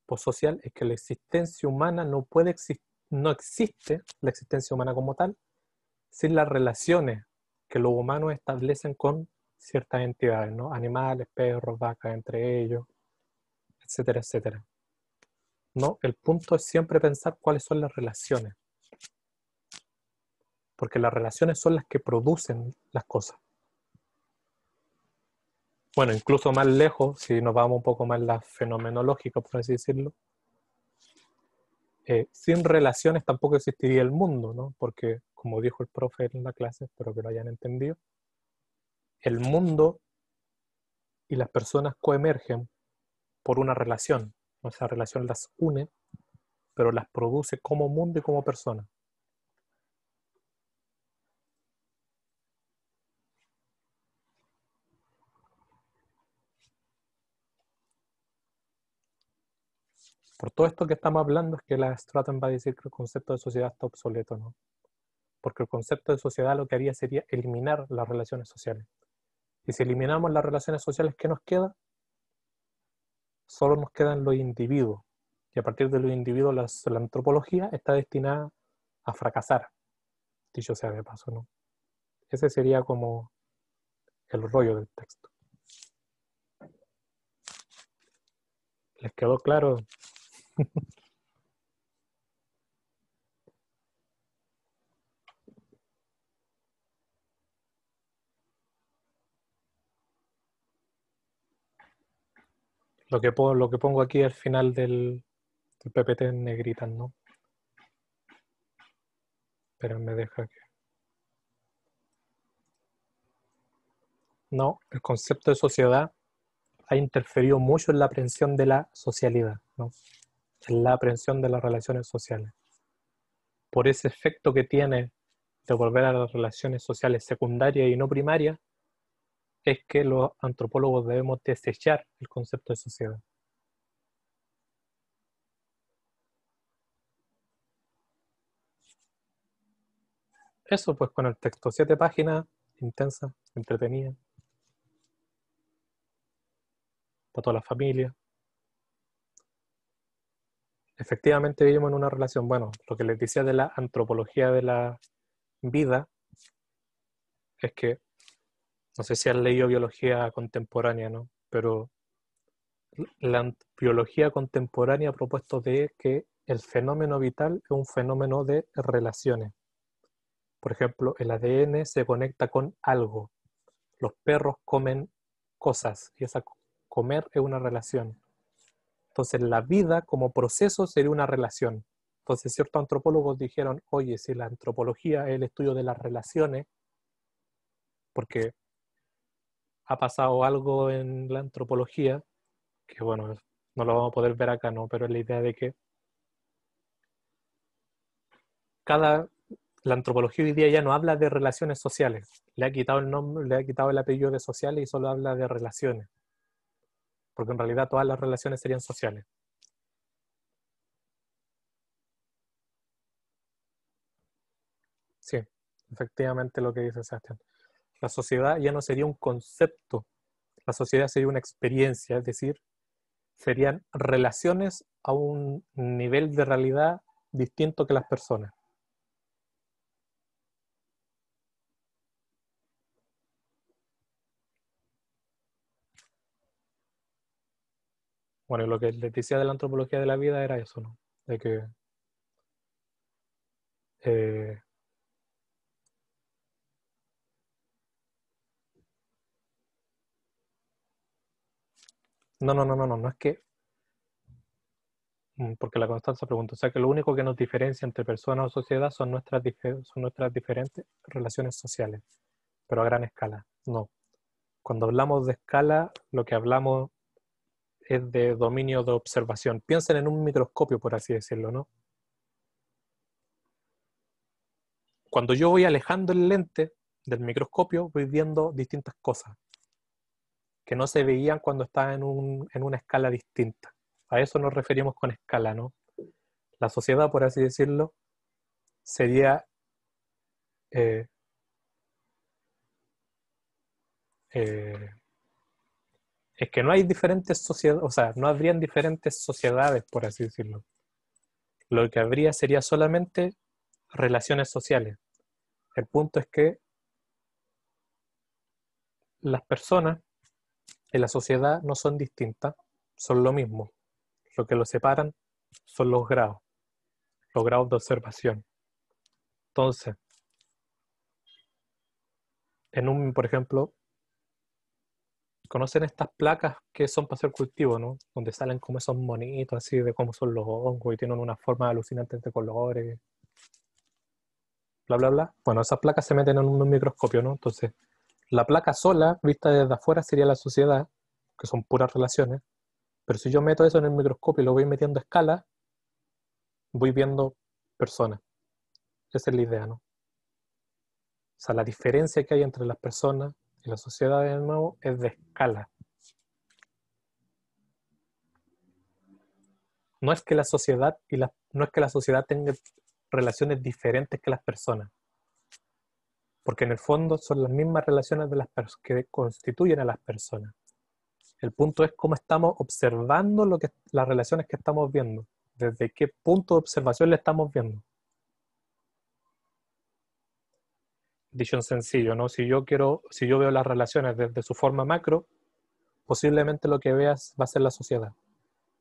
[SPEAKER 1] postsocial, es que la existencia humana no puede existir, no existe la existencia humana como tal, sin las relaciones que los humanos establecen con ciertas entidades, ¿no? Animales, perros, vacas, entre ellos, etcétera, etcétera. ¿No? El punto es siempre pensar cuáles son las relaciones, porque las relaciones son las que producen las cosas. Bueno, incluso más lejos, si nos vamos un poco más en la fenomenológica, por así decirlo, sin relaciones tampoco existiría el mundo, ¿no? Porque, como dijo el profe en la clase, espero que lo hayan entendido, el mundo y las personas coemergen por una relación. Esa relación las une, pero las produce como mundo y como persona. Por todo esto que estamos hablando es que la Stratton va a decir que el concepto de sociedad está obsoleto, ¿no? Porque el concepto de sociedad lo que haría sería eliminar las relaciones sociales. Y si eliminamos las relaciones sociales, ¿qué nos queda? Solo nos quedan los individuos. Y a partir de los individuos, la antropología está destinada a fracasar, dicho sea de paso, ¿no? Ese sería como el rollo del texto. ¿Les quedó claro? Lo que pongo aquí al final del PPT en negrita, ¿no? Pero me deja que... No, el concepto de sociedad ha interferido mucho en la aprehensión de la socialidad, ¿no? En la aprehensión de las relaciones sociales. Por ese efecto que tiene de volver a las relaciones sociales secundarias y no primarias, es que los antropólogos debemos desechar el concepto de sociedad. Eso pues con el texto, 7 páginas, intensa, entretenida, para toda la familia. Efectivamente vivimos en una relación, bueno, lo que les decía de la antropología de la vida, es que, no sé si han leído biología contemporánea, ¿no? Pero la biología contemporánea ha propuesto de que el fenómeno vital es un fenómeno de relaciones. Por ejemplo, el ADN se conecta con algo. Los perros comen cosas y esa comer es una relación. Entonces, la vida como proceso sería una relación. Entonces, ciertos antropólogos dijeron, oye, si la antropología es el estudio de las relaciones, porque ha pasado algo en la antropología, que bueno, no lo vamos a poder ver acá, ¿no? Pero es la idea de que la antropología hoy día ya no habla de relaciones sociales. Le ha quitado el nombre, le ha quitado el apellido de sociales y solo habla de relaciones. Porque en realidad todas las relaciones serían sociales. Sí, efectivamente lo que dice Sebastián. La sociedad ya no sería un concepto, la sociedad sería una experiencia, es decir, serían relaciones a un nivel de realidad distinto que las personas. Bueno, y lo que les decía de la antropología de la vida era eso, ¿no? De que eh, no es que, porque la Constanza pregunta, o sea que lo único que nos diferencia entre personas o sociedad son nuestras diferentes relaciones sociales, pero a gran escala. No. Cuando hablamos de escala, lo que hablamos es de dominio de observación. Piensen en un microscopio, por así decirlo, ¿no? Cuando yo voy alejando el lente del microscopio, voy viendo distintas cosas que no se veían cuando estaba en una escala distinta. A eso nos referimos con escala, ¿no? La sociedad, por así decirlo, sería eh, eh, es que no hay diferentes sociedades, o sea, no habrían diferentes sociedades, por así decirlo. Lo que habría sería solamente relaciones sociales. El punto es que las personas en la sociedad no son distintas, son lo mismo. Lo que los separan son los grados de observación. Entonces, por ejemplo, conocen estas placas que son para hacer cultivo, ¿no? Donde salen como esos monitos así de cómo son los hongos y tienen una forma alucinante de colores, bla, bla, bla. Bueno, esas placas se meten en un microscopio, ¿no? Entonces, la placa sola, vista desde afuera, sería la sociedad, que son puras relaciones. Pero si yo meto eso en el microscopio y lo voy metiendo a escala, voy viendo personas. Esa es la idea, ¿no? O sea, la diferencia que hay entre las personas y la sociedad, de nuevo, es de escala. No es que la sociedad no es que la sociedad tenga relaciones diferentes que las personas, porque en el fondo son las mismas relaciones de que constituyen a las personas. El punto es cómo estamos observando las relaciones que estamos viendo, desde qué punto de observación le estamos viendo. Dicho en sencillo, ¿no? Si yo veo las relaciones desde su forma macro, posiblemente lo que veas va a ser la sociedad.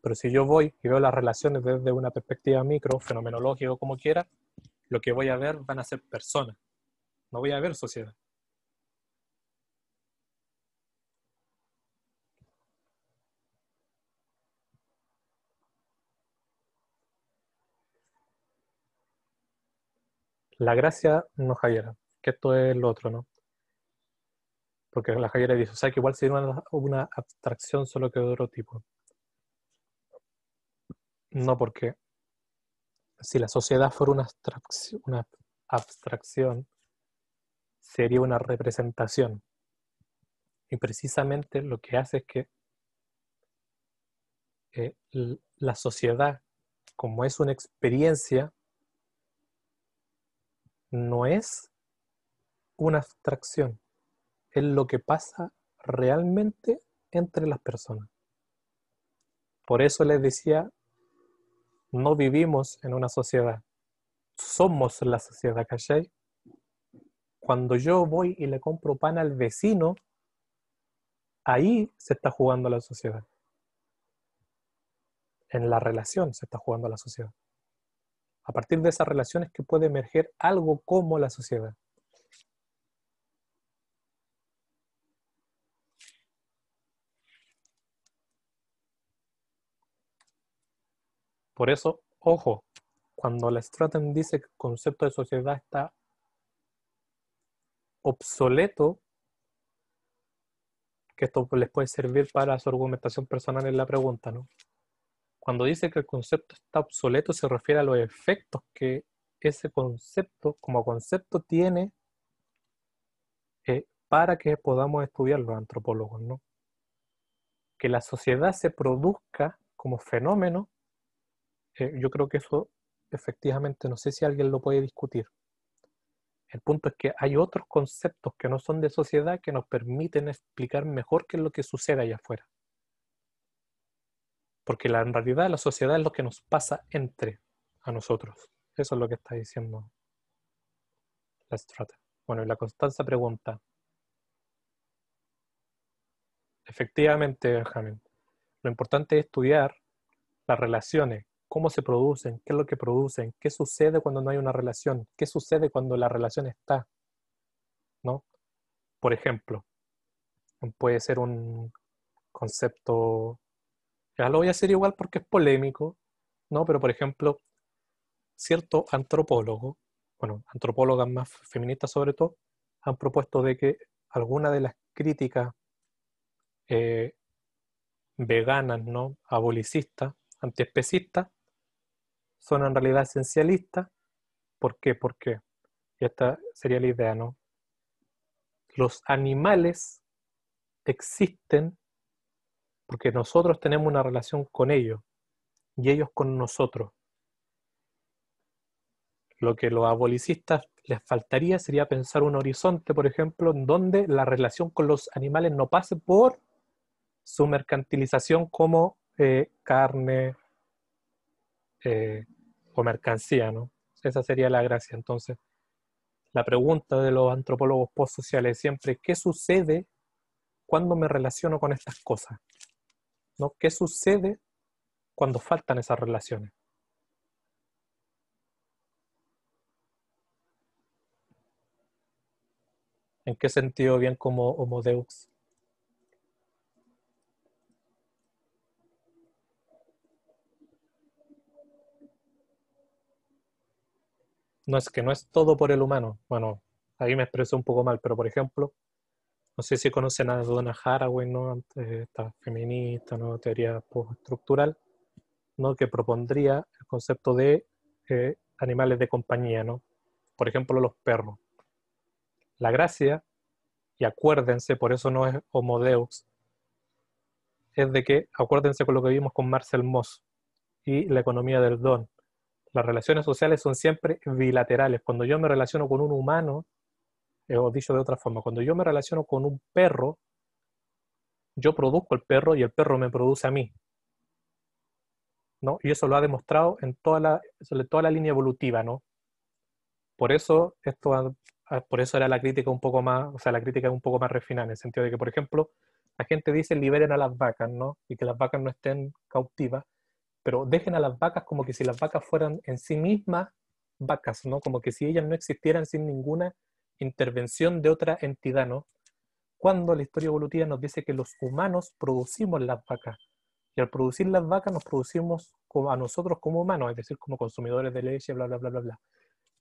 [SPEAKER 1] Pero si yo voy y veo las relaciones desde una perspectiva micro, fenomenológica o como quiera, lo que voy a ver van a ser personas, no voy a ver sociedad. La gracia no Javiera, que esto es lo otro, ¿no? Porque la Javiera dice, o sea, que igual sería una abstracción solo que de otro tipo. No, porque si la sociedad fuera una abstracción, sería una representación. Y precisamente lo que hace es que la sociedad, como es una experiencia, no es una abstracción, es lo que pasa realmente entre las personas. Por eso les decía, no vivimos en una sociedad, somos la sociedad, ¿cachai? Cuando yo voy y le compro pan al vecino, ahí se está jugando la sociedad. En la relación se está jugando la sociedad. A partir de esas relaciones que puede emerger algo como la sociedad. Por eso, ojo, cuando la Stratton dice que el concepto de sociedad está obsoleto, que esto les puede servir para su argumentación personal en la pregunta, ¿no? Cuando dice que el concepto está obsoleto, se refiere a los efectos que ese concepto, como concepto, tiene para que podamos estudiar los antropólogos, ¿no? Que la sociedad se produzca como fenómeno, yo creo que eso efectivamente no sé si alguien lo puede discutir. El punto es que hay otros conceptos que no son de sociedad que nos permiten explicar mejor qué es lo que sucede allá afuera. Porque en realidad la sociedad es lo que nos pasa entre a nosotros. Eso es lo que está diciendo la Strata. Bueno, y la Constanza pregunta. Efectivamente, Benjamin, lo importante es estudiar las relaciones, cómo se producen, qué es lo que producen, qué sucede cuando no hay una relación, qué sucede cuando la relación está, ¿no? Por ejemplo, puede ser un concepto, ya lo voy a hacer igual porque es polémico, ¿no? Pero por ejemplo, cierto antropólogo, bueno, antropólogas más feministas sobre todo, han propuesto de que algunas de las críticas eh, veganas, ¿no? Abolicistas, antiespecistas, son en realidad esencialistas. ¿Por qué? Porque, y esta sería la idea, ¿no? Los animales existen porque nosotros tenemos una relación con ellos y ellos con nosotros. Lo que los abolicistas les faltaría sería pensar un horizonte, por ejemplo, en donde la relación con los animales no pase por su mercantilización como carne o mercancía, ¿no? Esa sería la gracia. Entonces, la pregunta de los antropólogos postsociales siempre, ¿qué sucede cuando me relaciono con estas cosas? ¿No? ¿Qué sucede cuando faltan esas relaciones? ¿En qué sentido bien como Homo Deus? No es que no es todo por el humano. Bueno, ahí me expresé un poco mal, pero por ejemplo, no sé si conocen a Donna Haraway, ¿no? Esta feminista, ¿no? Teoría postestructural, ¿no? Que propondría el concepto de animales de compañía, ¿no? Por ejemplo, los perros. La gracia, y acuérdense, por eso no es Homo Deus, es de que, acuérdense con lo que vimos con Marcel Mauss y la economía del don. Las relaciones sociales son siempre bilaterales. Cuando yo me relaciono con un humano, o dicho de otra forma, cuando yo me relaciono con un perro, yo produzco el perro y el perro me produce a mí, ¿no? Y eso lo ha demostrado en toda la línea evolutiva, ¿no? Por eso, por eso era la crítica un poco más, o sea, la crítica es un poco más refinada, en el sentido de que, por ejemplo, la gente dice liberen a las vacas, ¿no? Y que las vacas no estén cautivas, pero dejen a las vacas como que si las vacas fueran en sí mismas vacas, ¿no? Como que si ellas no existieran sin ninguna intervención de otra entidad, ¿no? Cuando la historia evolutiva nos dice que los humanos producimos las vacas, y al producir las vacas nos producimos a nosotros como humanos, es decir, como consumidores de leche, bla, bla, bla, bla, bla.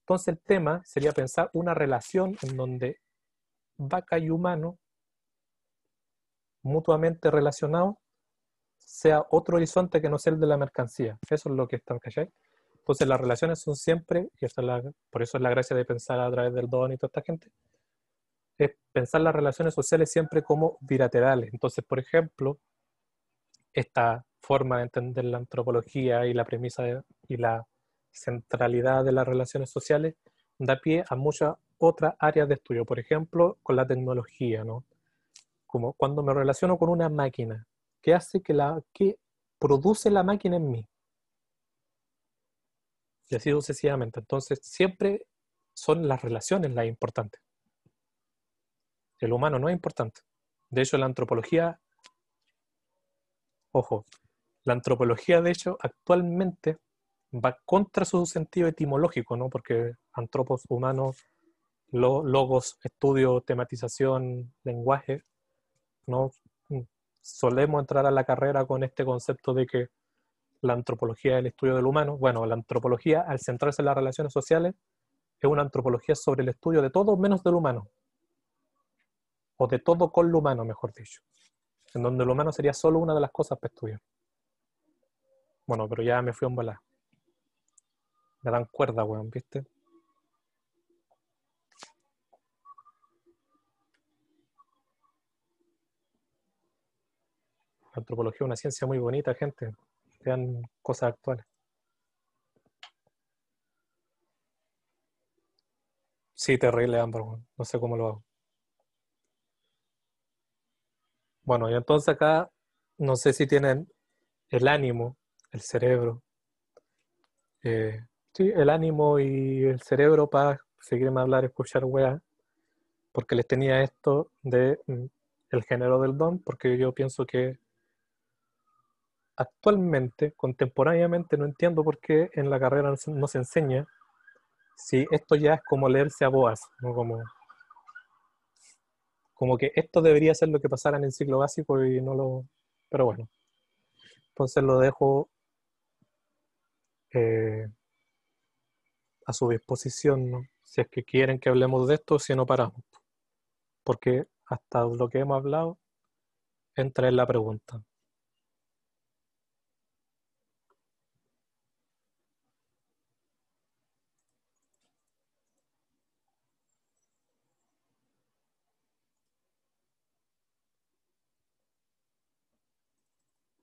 [SPEAKER 1] Entonces el tema sería pensar una relación en donde vaca y humano, mutuamente relacionados, sea otro horizonte que no sea el de la mercancía. Eso es lo que está, ¿cachai? Entonces las relaciones son siempre, y por eso es la gracia de pensar a través del don y toda esta gente, es pensar las relaciones sociales siempre como bilaterales. Entonces, por ejemplo, esta forma de entender la antropología y la premisa y la centralidad de las relaciones sociales da pie a muchas otras áreas de estudio. Por ejemplo, con la tecnología, ¿no? Como cuando me relaciono con una máquina, ¿qué hace que produce la máquina en mí? Y así sucesivamente. Entonces, siempre son las relaciones las importantes. El humano no es importante. De hecho, la antropología, ojo, la antropología, de hecho, actualmente va contra su sentido etimológico, ¿no? Porque antropos, humanos, logos, estudio, tematización, lenguaje, ¿no? Solemos entrar a la carrera con este concepto de que la antropología es el estudio del humano. Bueno, la antropología, al centrarse en las relaciones sociales, es una antropología sobre el estudio de todo menos del humano, o de todo con lo humano, mejor dicho, en donde el humano sería solo una de las cosas para estudiar. Bueno, pero ya me fui a un volar. Me dan cuerda, weón, ¿viste? La antropología es una ciencia muy bonita, gente. Vean cosas actuales. Sí, terrible, Amber, weón. No sé cómo lo hago. Bueno, y entonces acá, no sé si tienen el ánimo, el cerebro. Sí, el ánimo y el cerebro para seguirme a hablar, escuchar weá, porque les tenía esto de el género del don, porque yo pienso que actualmente, contemporáneamente, no entiendo por qué en la carrera no se enseña si esto ya es como leerse a Boas, ¿no? Como que esto debería ser lo que pasara en el ciclo básico y no lo... Pero bueno, entonces lo dejo eh, a su disposición, ¿no? Si es que quieren que hablemos de esto, si no paramos. Porque hasta lo que hemos hablado entra en la pregunta.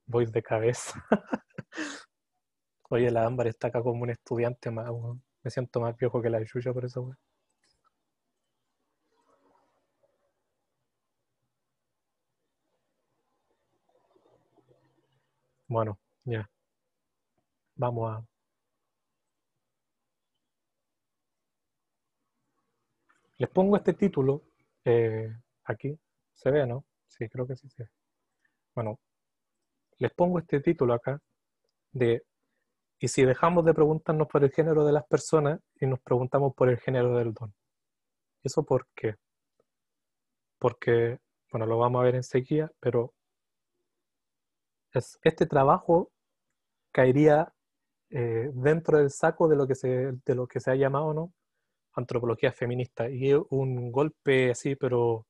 [SPEAKER 1] Voy de cabeza. Oye, la Ámbar está acá como un estudiante más, weón. Me siento más viejo que la Yuya por eso, weón. Bueno, ya, vamos a... Les pongo este título aquí. ¿Se ve, no? Sí, creo que sí se ve. Bueno, les pongo este título acá de ¿y si dejamos de preguntarnos por el género de las personas y nos preguntamos por el género del don? ¿Eso por qué? Porque, bueno, lo vamos a ver enseguida, pero este trabajo caería dentro del saco de lo que se ha llamado, ¿no? Antropología feminista. Y es un golpe así, pero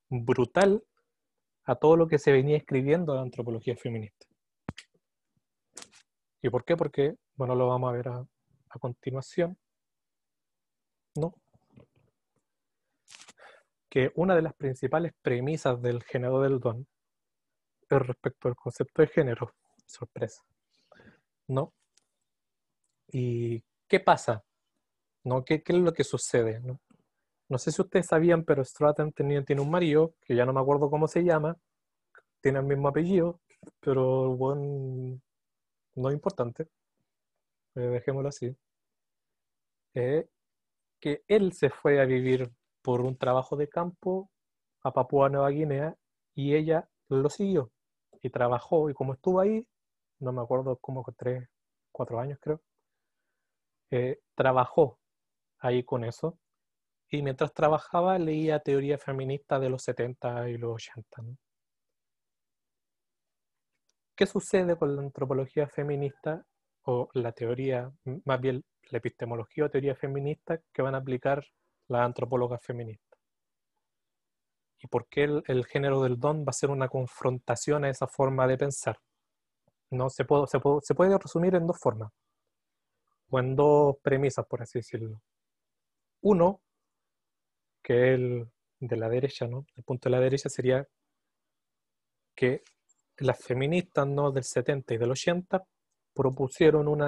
[SPEAKER 1] brutal a todo lo que se venía escribiendo de antropología feminista. ¿Y por qué? Porque, bueno, lo vamos a ver a continuación, ¿no? Que una de las principales premisas del género del don es respecto al concepto de género. Sorpresa, ¿no? ¿Y qué pasa? ¿No? ¿Qué es lo que sucede? ¿No? No sé si ustedes sabían, pero Stratton tiene un marido, que ya no me acuerdo cómo se llama, tiene el mismo apellido, pero bueno, no es importante, dejémoslo así. Eh, que él se fue a vivir por un trabajo de campo a Papúa Nueva Guinea y ella lo siguió y trabajó y como estuvo ahí, no me acuerdo, como 3, 4 años creo, trabajó ahí con eso y mientras trabajaba leía teoría feminista de los 70 y los 80, ¿no? ¿Qué sucede con la antropología feminista? o la teoría, más bien la epistemología o teoría feminista que van a aplicar las antropólogas feministas. ¿Y por qué el género del don va a ser una confrontación a esa forma de pensar? ¿No? Se puede resumir en dos formas, o en dos premisas, por así decirlo. Uno, que es el de la derecha, ¿no? El punto de la derecha sería que las feministas, ¿no?, del 70 y del 80 propusieron un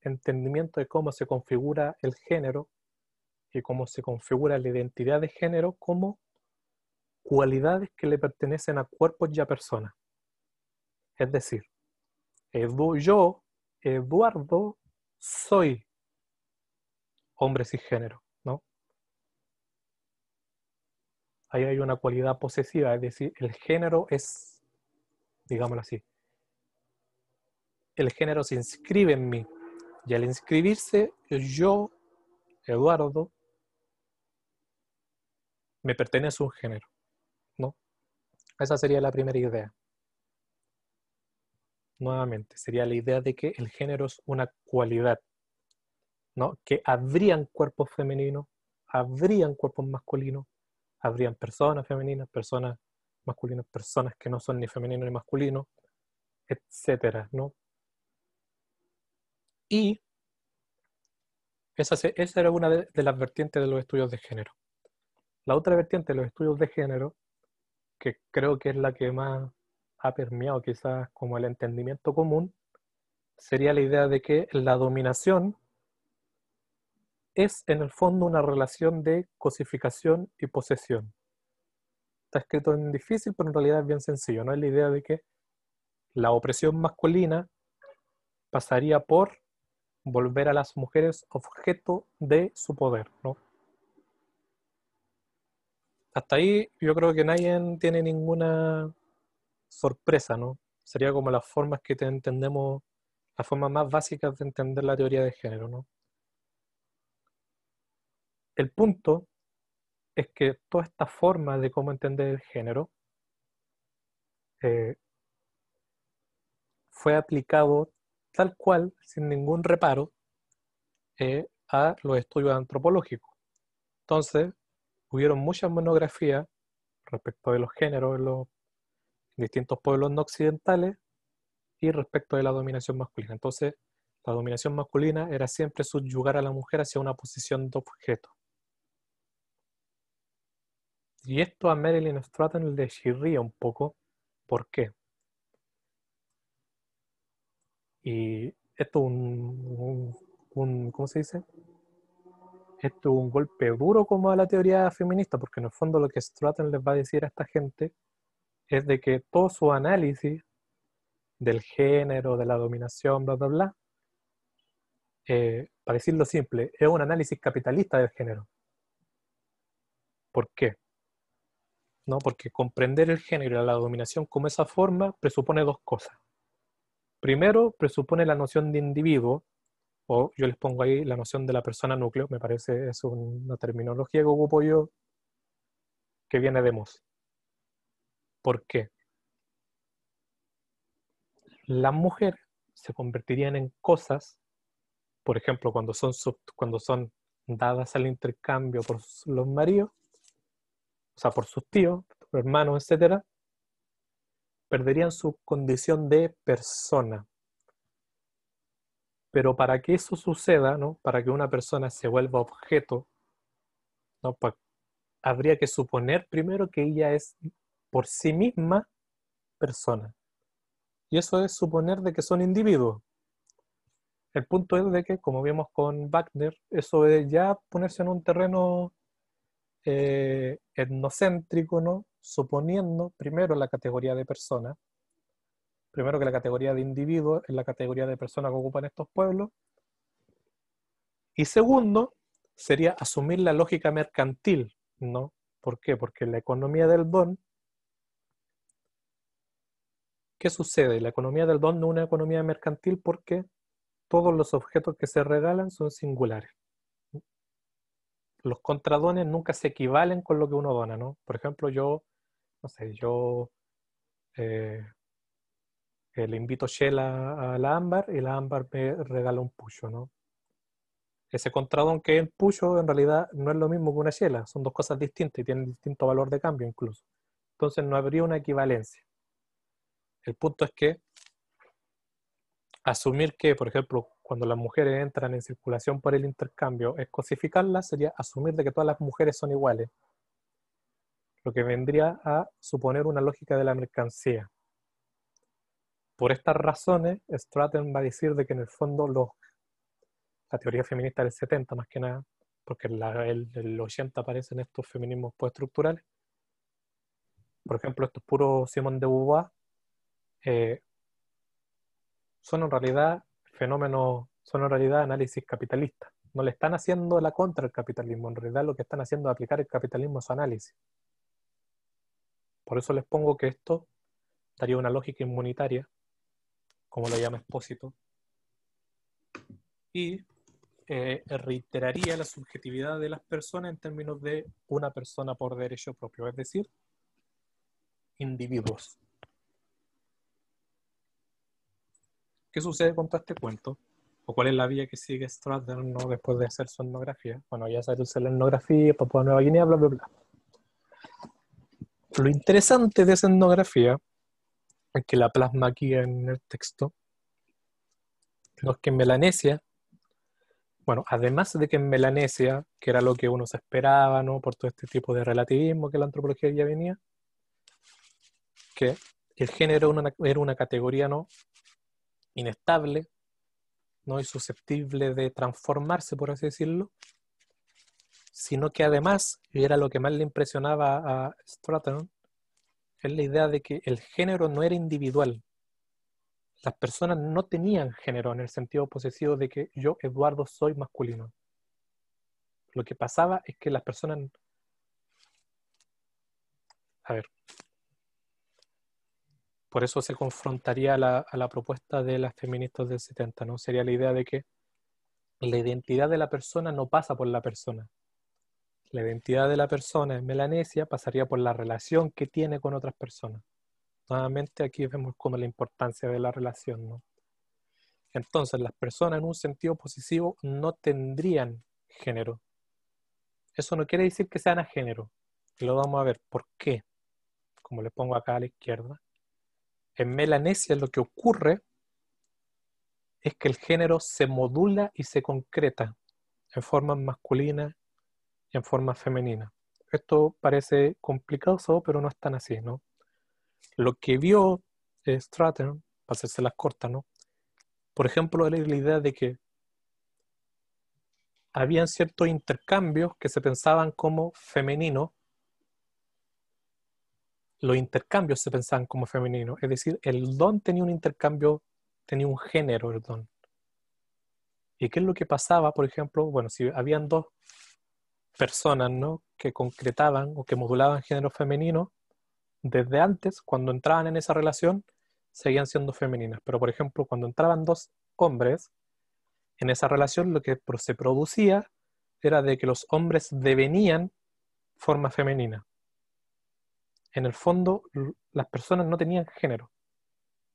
[SPEAKER 1] entendimiento de cómo se configura el género y cómo se configura la identidad de género como cualidades que le pertenecen a cuerpos y a personas. Es decir, yo, Eduardo, soy hombre cisgénero, ¿no? Ahí hay una cualidad posesiva, es decir, el género es, digámoslo así, el género se inscribe en mí. Y al inscribirse, yo, Eduardo, me pertenece a un género, ¿no? Esa sería la primera idea. Nuevamente, sería la idea de que el género es una cualidad, ¿no? Que habrían cuerpos femeninos, habrían cuerpos masculinos, habrían personas femeninas, personas masculinas, personas que no son ni femeninos ni masculinos, etcétera, ¿no? Y esa era una de las vertientes de los estudios de género. La otra vertiente de los estudios de género, que creo que es la que más ha permeado quizás como el entendimiento común, sería la idea de que la dominación es en el fondo una relación de cosificación y posesión. Está escrito en difícil, pero en realidad es bien sencillo, ¿no? Es la idea de que la opresión masculina pasaría por volver a las mujeres objeto de su poder, ¿no? Hasta ahí yo creo que nadie tiene ninguna sorpresa, ¿no? Sería como las formas que entendemos, las formas más básicas de entender la teoría de género, ¿no? El punto es que toda esta forma de cómo entender el género eh, fue aplicado tal cual, sin ningún reparo, a los estudios antropológicos. Entonces, hubieron muchas monografías respecto de los géneros en los distintos pueblos no occidentales y respecto de la dominación masculina. Entonces, la dominación masculina era siempre subyugar a la mujer hacia una posición de objeto. Y esto a Marilyn Stratton le chirría un poco. ¿Por qué? Y esto es ¿cómo se dice? Esto es un golpe duro como a la teoría feminista, porque en el fondo lo que Stratton les va a decir a esta gente es de que todo su análisis del género, de la dominación, bla, bla, bla, para decirlo simple, es un análisis capitalista del género. ¿Por qué? ¿No? Porque comprender el género y la dominación como esa forma presupone dos cosas. Primero, presupone la noción de individuo, o yo les pongo ahí la noción de la persona núcleo, me parece es una terminología que ocupo yo que viene de Moss. ¿Por qué? Las mujeres se convertirían en cosas, por ejemplo, cuando son dadas al intercambio por los maridos, o sea, por sus tíos, hermanos, etcétera, perderían su condición de persona. Pero para que eso suceda, ¿no? Para que una persona se vuelva objeto, ¿no? Habría que suponer primero que ella es por sí misma persona. Y eso es suponer de que son individuos. El punto es de que, como vimos con Wagner, eso es ya ponerse en un terreno etnocéntrico, ¿no? Suponiendo primero la categoría de persona, primero que la categoría de individuo es la categoría de persona que ocupan estos pueblos, y segundo sería asumir la lógica mercantil, ¿no? ¿Por qué? Porque la economía del don, ¿qué sucede? La economía del don no es una economía mercantil porque todos los objetos que se regalan son singulares. Los contradones nunca se equivalen con lo que uno dona, ¿no? Por ejemplo, yo, no sé, yo Le invito Shell a la Ámbar y la Ámbar me regala un pucho, ¿no? Ese contradón que es el pucho en realidad no es lo mismo que una chela, son dos cosas distintas y tienen distinto valor de cambio incluso. Entonces no habría una equivalencia. El punto es que asumir que, por ejemplo, cuando las mujeres entran en circulación por el intercambio, es cosificarlas, sería asumir de que todas las mujeres son iguales, lo que vendría a suponer una lógica de la mercancía. Por estas razones, Stratton va a decir de que en el fondo la teoría feminista del 70 más que nada, porque el 80 aparecen estos feminismos postestructurales, por ejemplo, estos puros Simone de Beauvoir, son en realidad fenómenos, son en realidad análisis capitalistas. No le están haciendo la contra al capitalismo, en realidad lo que están haciendo es aplicar el capitalismo a su análisis. Por eso les pongo que esto daría una lógica inmunitaria, como lo llama Espósito, y reiteraría la subjetividad de las personas en términos de una persona por derecho propio, es decir, individuos. ¿Qué sucede con todo este cuento? ¿O cuál es la vía que sigue Stratton, ¿no? Después de hacer su etnografía? Bueno, ya hacerse la etnografía, Papua Nueva Guinea, bla, bla, bla. Lo interesante de esa etnografía, es que la plasma aquí en el texto, no es que en Melanesia, bueno, además de que en Melanesia, que era lo que uno se esperaba, ¿no? Por todo este tipo de relativismo que la antropología ya venía, que el género era una categoría, ¿no? Inestable, ¿no? Y susceptible de transformarse, por así decirlo, sino que además, y era lo que más le impresionaba a Stratton, es la idea de que el género no era individual. Las personas no tenían género en el sentido posesivo de que yo, Eduardo, soy masculino. Lo que pasaba es que las personas... A ver, por eso se confrontaría a la propuesta de las feministas del 70, ¿no? Sería la idea de que la identidad de la persona no pasa por la persona. La identidad de la persona en Melanesia pasaría por la relación que tiene con otras personas. Nuevamente aquí vemos como la importancia de la relación, ¿no? Entonces las personas en un sentido posesivo no tendrían género. Eso no quiere decir que sean a género. Y lo vamos a ver. ¿Por qué? Como le pongo acá a la izquierda. En Melanesia lo que ocurre es que el género se modula y se concreta en formas masculinas y en formas femeninas. Esto parece complicado, pero no es tan así, ¿no? Lo que vio Stratton, para hacerse las cortas, ¿no? Por ejemplo, era la idea de que habían ciertos intercambios que se pensaban como femeninos. Los intercambios se pensaban como femeninos, es decir, el don tenía un intercambio, tenía un género el don. ¿Y qué es lo que pasaba, por ejemplo? Bueno, si habían dos personas, ¿no? Que concretaban o que modulaban género femenino, desde antes, cuando entraban en esa relación, seguían siendo femeninas. Pero, por ejemplo, cuando entraban dos hombres en esa relación, lo que se producía era de que los hombres devenían forma femenina. En el fondo, las personas no tenían género,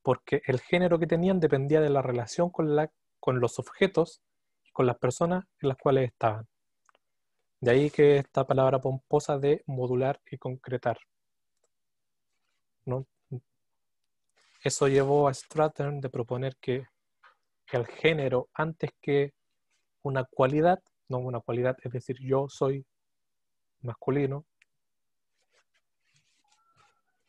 [SPEAKER 1] porque el género que tenían dependía de la relación con los objetos y con las personas en las cuales estaban. De ahí que esta palabra pomposa de modular y concretar, ¿no? Eso llevó a Stratton de proponer que el género, antes que una cualidad, no una cualidad, es decir, yo soy masculino,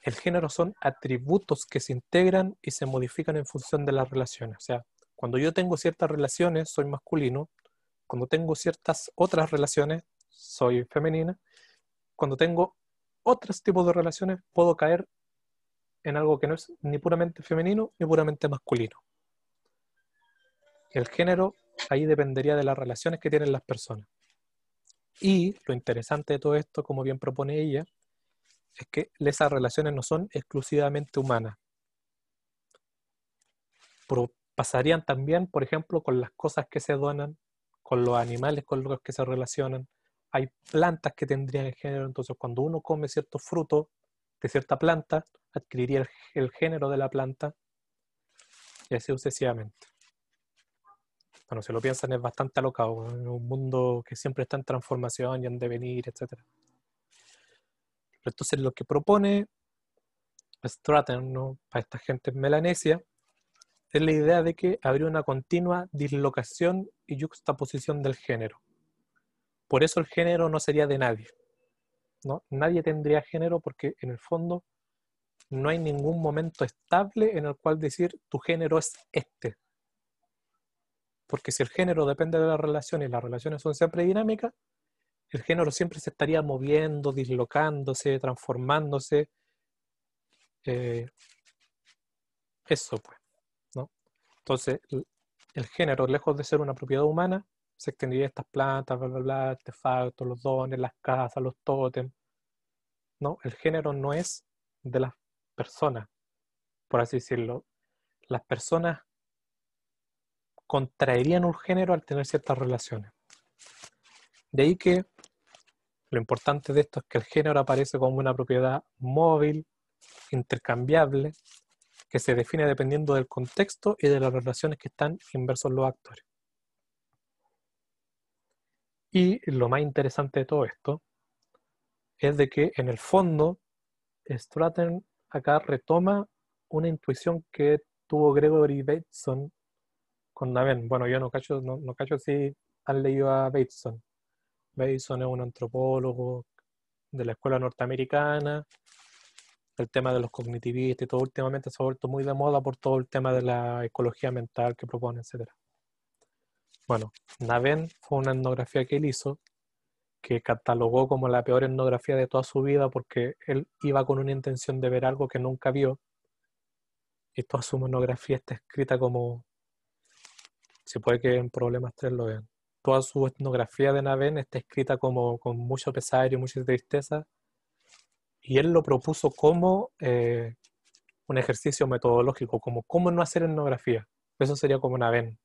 [SPEAKER 1] el género son atributos que se integran y se modifican en función de las relaciones. O sea, cuando yo tengo ciertas relaciones, soy masculino. Cuando tengo ciertas otras relaciones, soy femenina. Cuando tengo otros tipos de relaciones, puedo caer en algo que no es ni puramente femenino ni puramente masculino. El género ahí dependería de las relaciones que tienen las personas. Y lo interesante de todo esto, como bien propone ella, es que esas relaciones no son exclusivamente humanas. Pasarían también, por ejemplo, con las cosas que se donan, con los animales con los que se relacionan. Hay plantas que tendrían el género, entonces cuando uno come ciertos frutos de cierta planta, adquiriría el género de la planta. y así sucesivamente. Bueno, si lo piensan es bastante alocado, en un mundo que siempre está en transformación y en devenir, etc. Entonces lo que propone Stratton, ¿no?, para esta gente en Melanesia, es la idea de que habría una continua dislocación y yuxtaposición del género. Por eso el género no sería de nadie, ¿no? Nadie tendría género porque en el fondo no hay ningún momento estable en el cual decir tu género es este. Porque si el género depende de las relaciones y las relaciones son siempre dinámicas, el género siempre se estaría moviendo, dislocándose, transformándose. Eso, pues, ¿no? Entonces, el género, lejos de ser una propiedad humana, se extendería a estas plantas, bla, bla, bla, artefactos, los dones, las casas, los tótems. No, el género no es de las personas, por así decirlo. Las personas contraerían un género al tener ciertas relaciones. De ahí que lo importante de esto es que el género aparece como una propiedad móvil, intercambiable, que se define dependiendo del contexto y de las relaciones que están inversos los actores. Y lo más interesante de todo esto es de que en el fondo Stratton acá retoma una intuición que tuvo Gregory Bateson con Naven. Bueno, yo no cacho si han leído a Bateson. Bateson es un antropólogo de la escuela norteamericana. El tema de los cognitivistas y todo últimamente se ha vuelto muy de moda por todo el tema de la ecología mental que propone, etc. Bueno, Naven fue una etnografía que él hizo que catalogó como la peor etnografía de toda su vida porque él iba con una intención de ver algo que nunca vio y toda su monografía está escrita como, si puede que en Problemas 3 lo vean, toda su etnografía de Naven está escrita como con mucho pesar y mucha tristeza y él lo propuso como un ejercicio metodológico, como cómo no hacer etnografía. Eso sería como Naven.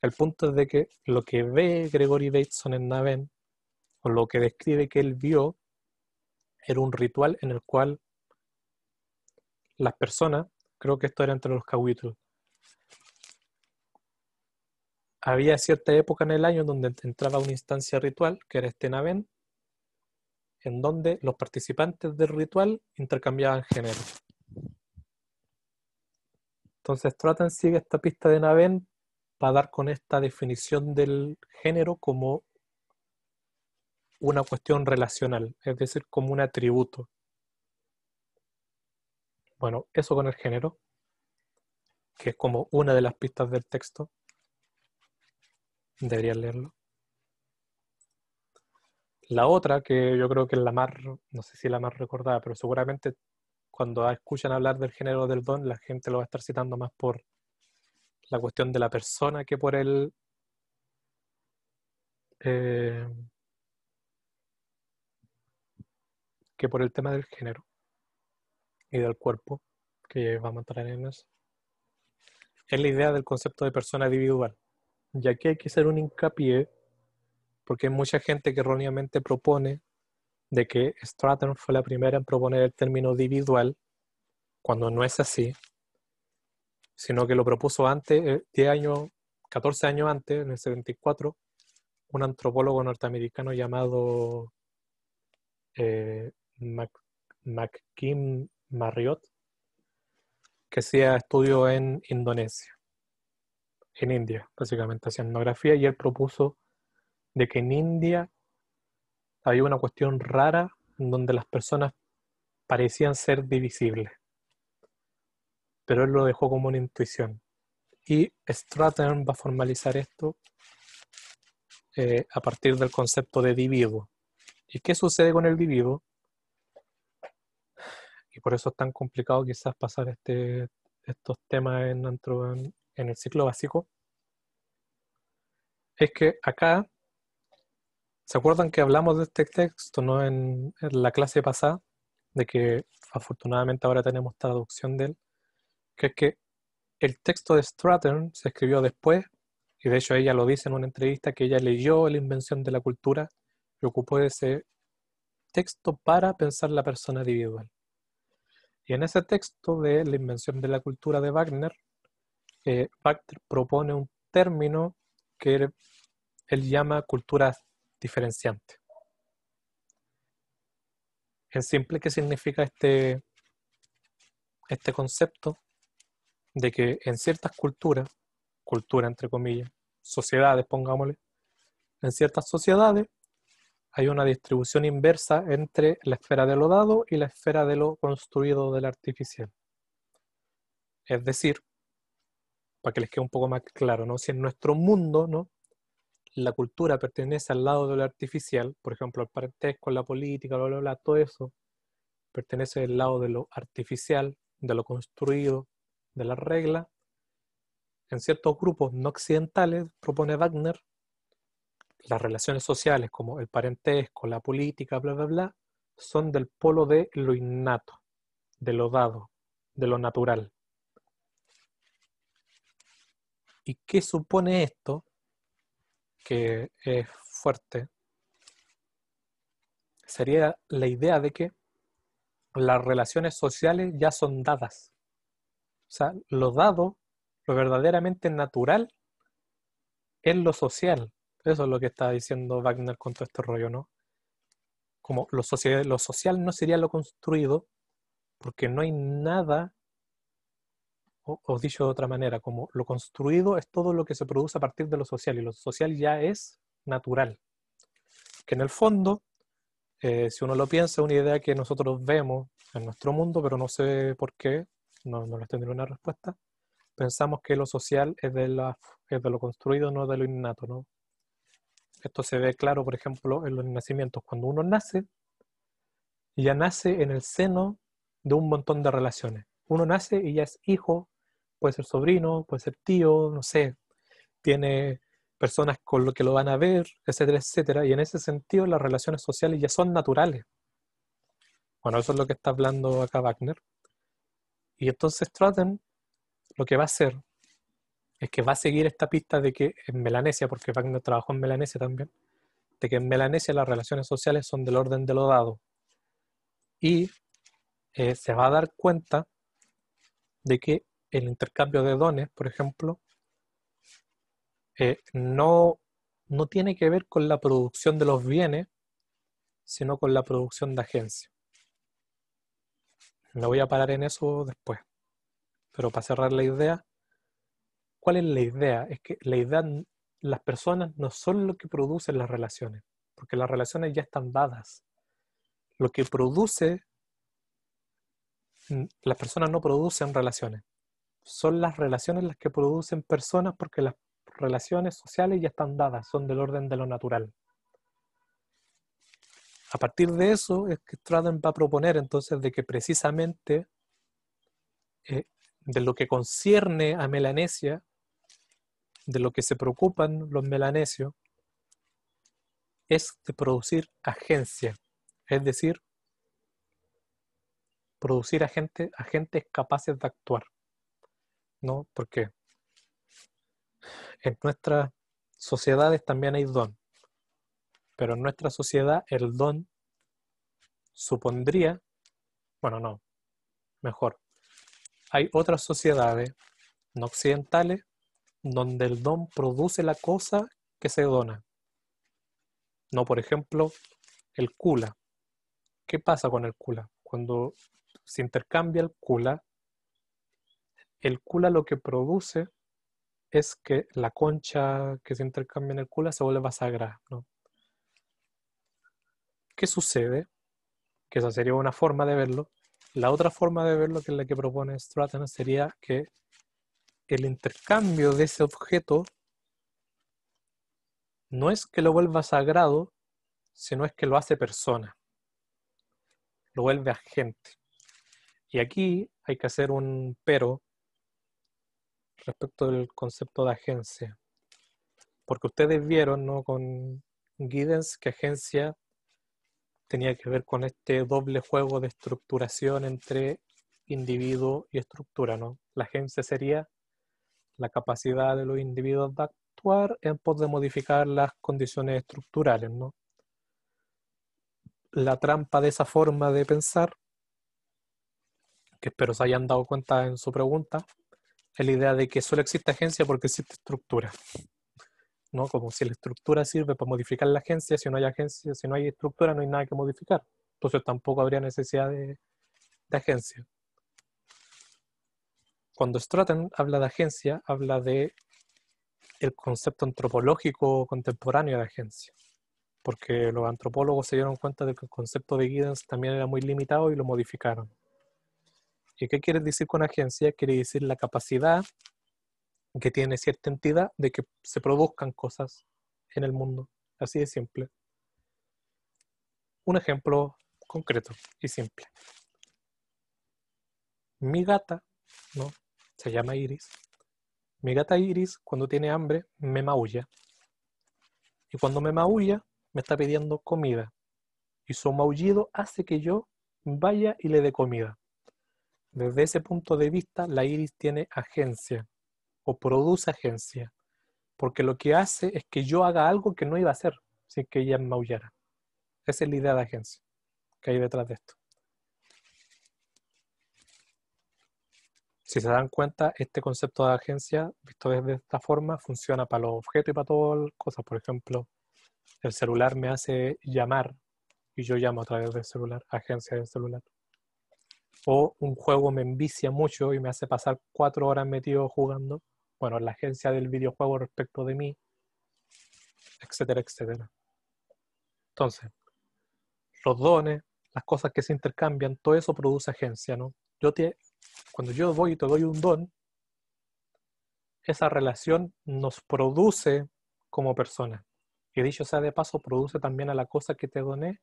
[SPEAKER 1] El punto es de que lo que ve Gregory Bateson en Naven, o lo que describe que él vio, era un ritual en el cual las personas, creo que esto era entre los Cahuitl, había cierta época en el año donde entraba una instancia ritual, que era este Naven, en donde los participantes del ritual intercambiaban género. Entonces Stratton sigue esta pista de Naven para dar con esta definición del género como una cuestión relacional, es decir, como un atributo. Bueno, eso con el género, que es como una de las pistas del texto. Deberían leerlo. La otra, que yo creo que es la más, no sé si la más recordada, pero seguramente cuando escuchan hablar del género del don, la gente lo va a estar citando más por la cuestión de la persona que por el tema del género y del cuerpo, que vamos a entrar en eso. Es la idea del concepto de persona individual. Y aquí hay que hacer un hincapié, porque hay mucha gente que erróneamente propone de que Stratton fue la primera en proponer el término individual, cuando no es así, sino que lo propuso antes, 10 años, 14 años antes, en el 74, un antropólogo norteamericano llamado McKim Marriott, que hacía estudios en Indonesia, en India, básicamente hacía etnografía, y él propuso de que en India había una cuestión rara en donde las personas parecían ser divisibles, pero él lo dejó como una intuición. Y Stratton va a formalizar esto a partir del concepto de individuo. ¿Y qué sucede con el individuo? Y por eso es tan complicado quizás pasar estos temas en el ciclo básico. Es que acá, ¿se acuerdan que hablamos de este texto, ¿no?, en la clase pasada? De que afortunadamente ahora tenemos traducción de él. Que es que el texto de Stratton se escribió después, y de hecho ella lo dice en una entrevista, que ella leyó La invención de la cultura y ocupó ese texto para pensar la persona individual. Y en ese texto de La invención de la cultura de Wagner, Wagner propone un término que él llama cultura diferenciante. En simple, ¿qué significa este concepto? De que en ciertas culturas, cultura entre comillas, sociedades, pongámosle, en ciertas sociedades hay una distribución inversa entre la esfera de lo dado y la esfera de lo construido del artificial. Es decir, para que les quede un poco más claro, ¿no? Si en nuestro mundo, ¿no?, la cultura pertenece al lado de lo artificial, por ejemplo, el parentesco, la política, bla, bla, bla, todo eso pertenece al lado de lo artificial, de lo construido, de la regla. En ciertos grupos no occidentales, propone Wagner, las relaciones sociales como el parentesco, la política, bla, bla, bla, son del polo de lo innato, de lo dado, de lo natural. ¿Y qué supone esto? Que es fuerte. Sería la idea de que las relaciones sociales ya son dadas. O sea, lo dado, lo verdaderamente natural, es lo social. Eso es lo que está diciendo Wagner con todo este rollo, ¿no? Como lo social no sería lo construido, porque no hay nada, o dicho de otra manera, como lo construido es todo lo que se produce a partir de lo social, y lo social ya es natural. Que en el fondo, si uno lo piensa, es una idea que nosotros vemos en nuestro mundo, pero no sé por qué, no les tendré una respuesta. Pensamos que lo social es de lo construido, no de lo innato, ¿no? Esto se ve claro, por ejemplo, en los nacimientos. Cuando uno nace, ya nace en el seno de un montón de relaciones. Uno nace y ya es hijo, puede ser sobrino, puede ser tío, no sé, tiene personas con lo que lo van a ver, etcétera, etcétera. Y en ese sentido las relaciones sociales ya son naturales. Bueno, eso es lo que está hablando acá Wagner. Y entonces Stratton lo que va a hacer es que va a seguir esta pista de que en Melanesia, porque Wagner trabajó en Melanesia también, de que en Melanesia las relaciones sociales son del orden de lo dado. Y se va a dar cuenta de que el intercambio de dones, por ejemplo, no tiene que ver con la producción de los bienes, sino con la producción de agencia. Me voy a parar en eso después. Pero para cerrar la idea, ¿cuál es la idea? Es que la idea, las personas no son lo que producen las relaciones, porque las relaciones ya están dadas. Lo que produce, las personas no producen relaciones, son las relaciones las que producen personas, porque las relaciones sociales ya están dadas, son del orden de lo natural. A partir de eso es que Stratton va a proponer entonces de que precisamente de lo que concierne a Melanesia, de lo que se preocupan los melanesios, es de producir agencia, es decir, producir agentes capaces de actuar, ¿no? Porque en nuestras sociedades también hay don, pero en nuestra sociedad el don supondría, bueno, no, mejor, hay otras sociedades no occidentales donde el don produce la cosa que se dona. No, por ejemplo, el kula. ¿Qué pasa con el kula? Cuando se intercambia el kula lo que produce es que la concha que se intercambia en el kula se vuelva sagrada, ¿no? ¿Qué sucede? Que esa sería una forma de verlo. La otra forma de verlo, que es la que propone Stratton, sería que el intercambio de ese objeto no es que lo vuelva sagrado, sino es que lo hace persona, lo vuelve agente. Y aquí hay que hacer un pero respecto del concepto de agencia. Porque ustedes vieron, ¿no?, con Giddens, que agencia tenía que ver con este doble juego de estructuración entre individuo y estructura, ¿no? La agencia sería la capacidad de los individuos de actuar en pos de modificar las condiciones estructurales, ¿no? La trampa de esa forma de pensar, que espero se hayan dado cuenta en su pregunta, Es la idea de que solo existe agencia porque existe estructura, ¿no? Como si la estructura sirve para modificar la agencia, si no hay agencia, si no hay estructura, no hay nada que modificar. Entonces tampoco habría necesidad de agencia. Cuando Stratton habla de agencia, habla de el concepto antropológico contemporáneo de agencia, porque los antropólogos se dieron cuenta de que el concepto de Giddens también era muy limitado y lo modificaron. ¿Y qué quiere decir con agencia? Quiere decir la capacidad que tiene cierta entidad de que se produzcan cosas en el mundo. Así de simple. Un ejemplo concreto y simple. Mi gata, ¿no? Se llama Iris. Mi gata Iris, cuando tiene hambre, me maulla. Y cuando me maulla, me está pidiendo comida. Y su maullido hace que yo vaya y le dé comida. Desde ese punto de vista, la Iris tiene agencia o produce agencia, porque lo que hace es que yo haga algo que no iba a hacer sin que ella maullara. Esa es la idea de agencia que hay detrás de esto. Si se dan cuenta, este concepto de agencia, visto desde esta forma, funciona para los objetos y para todas las cosas. Por ejemplo, el celular me hace llamar y yo llamo a través del celular, agencia del celular. O un juego me envicia mucho y me hace pasar 4 horas metido jugando. Bueno, la agencia del videojuego respecto de mí, etcétera, etcétera. Entonces, los dones, las cosas que se intercambian, todo eso produce agencia, ¿no? Cuando yo voy y te doy un don, esa relación nos produce como persona. Y dicho sea de paso, produce también a la cosa que te doné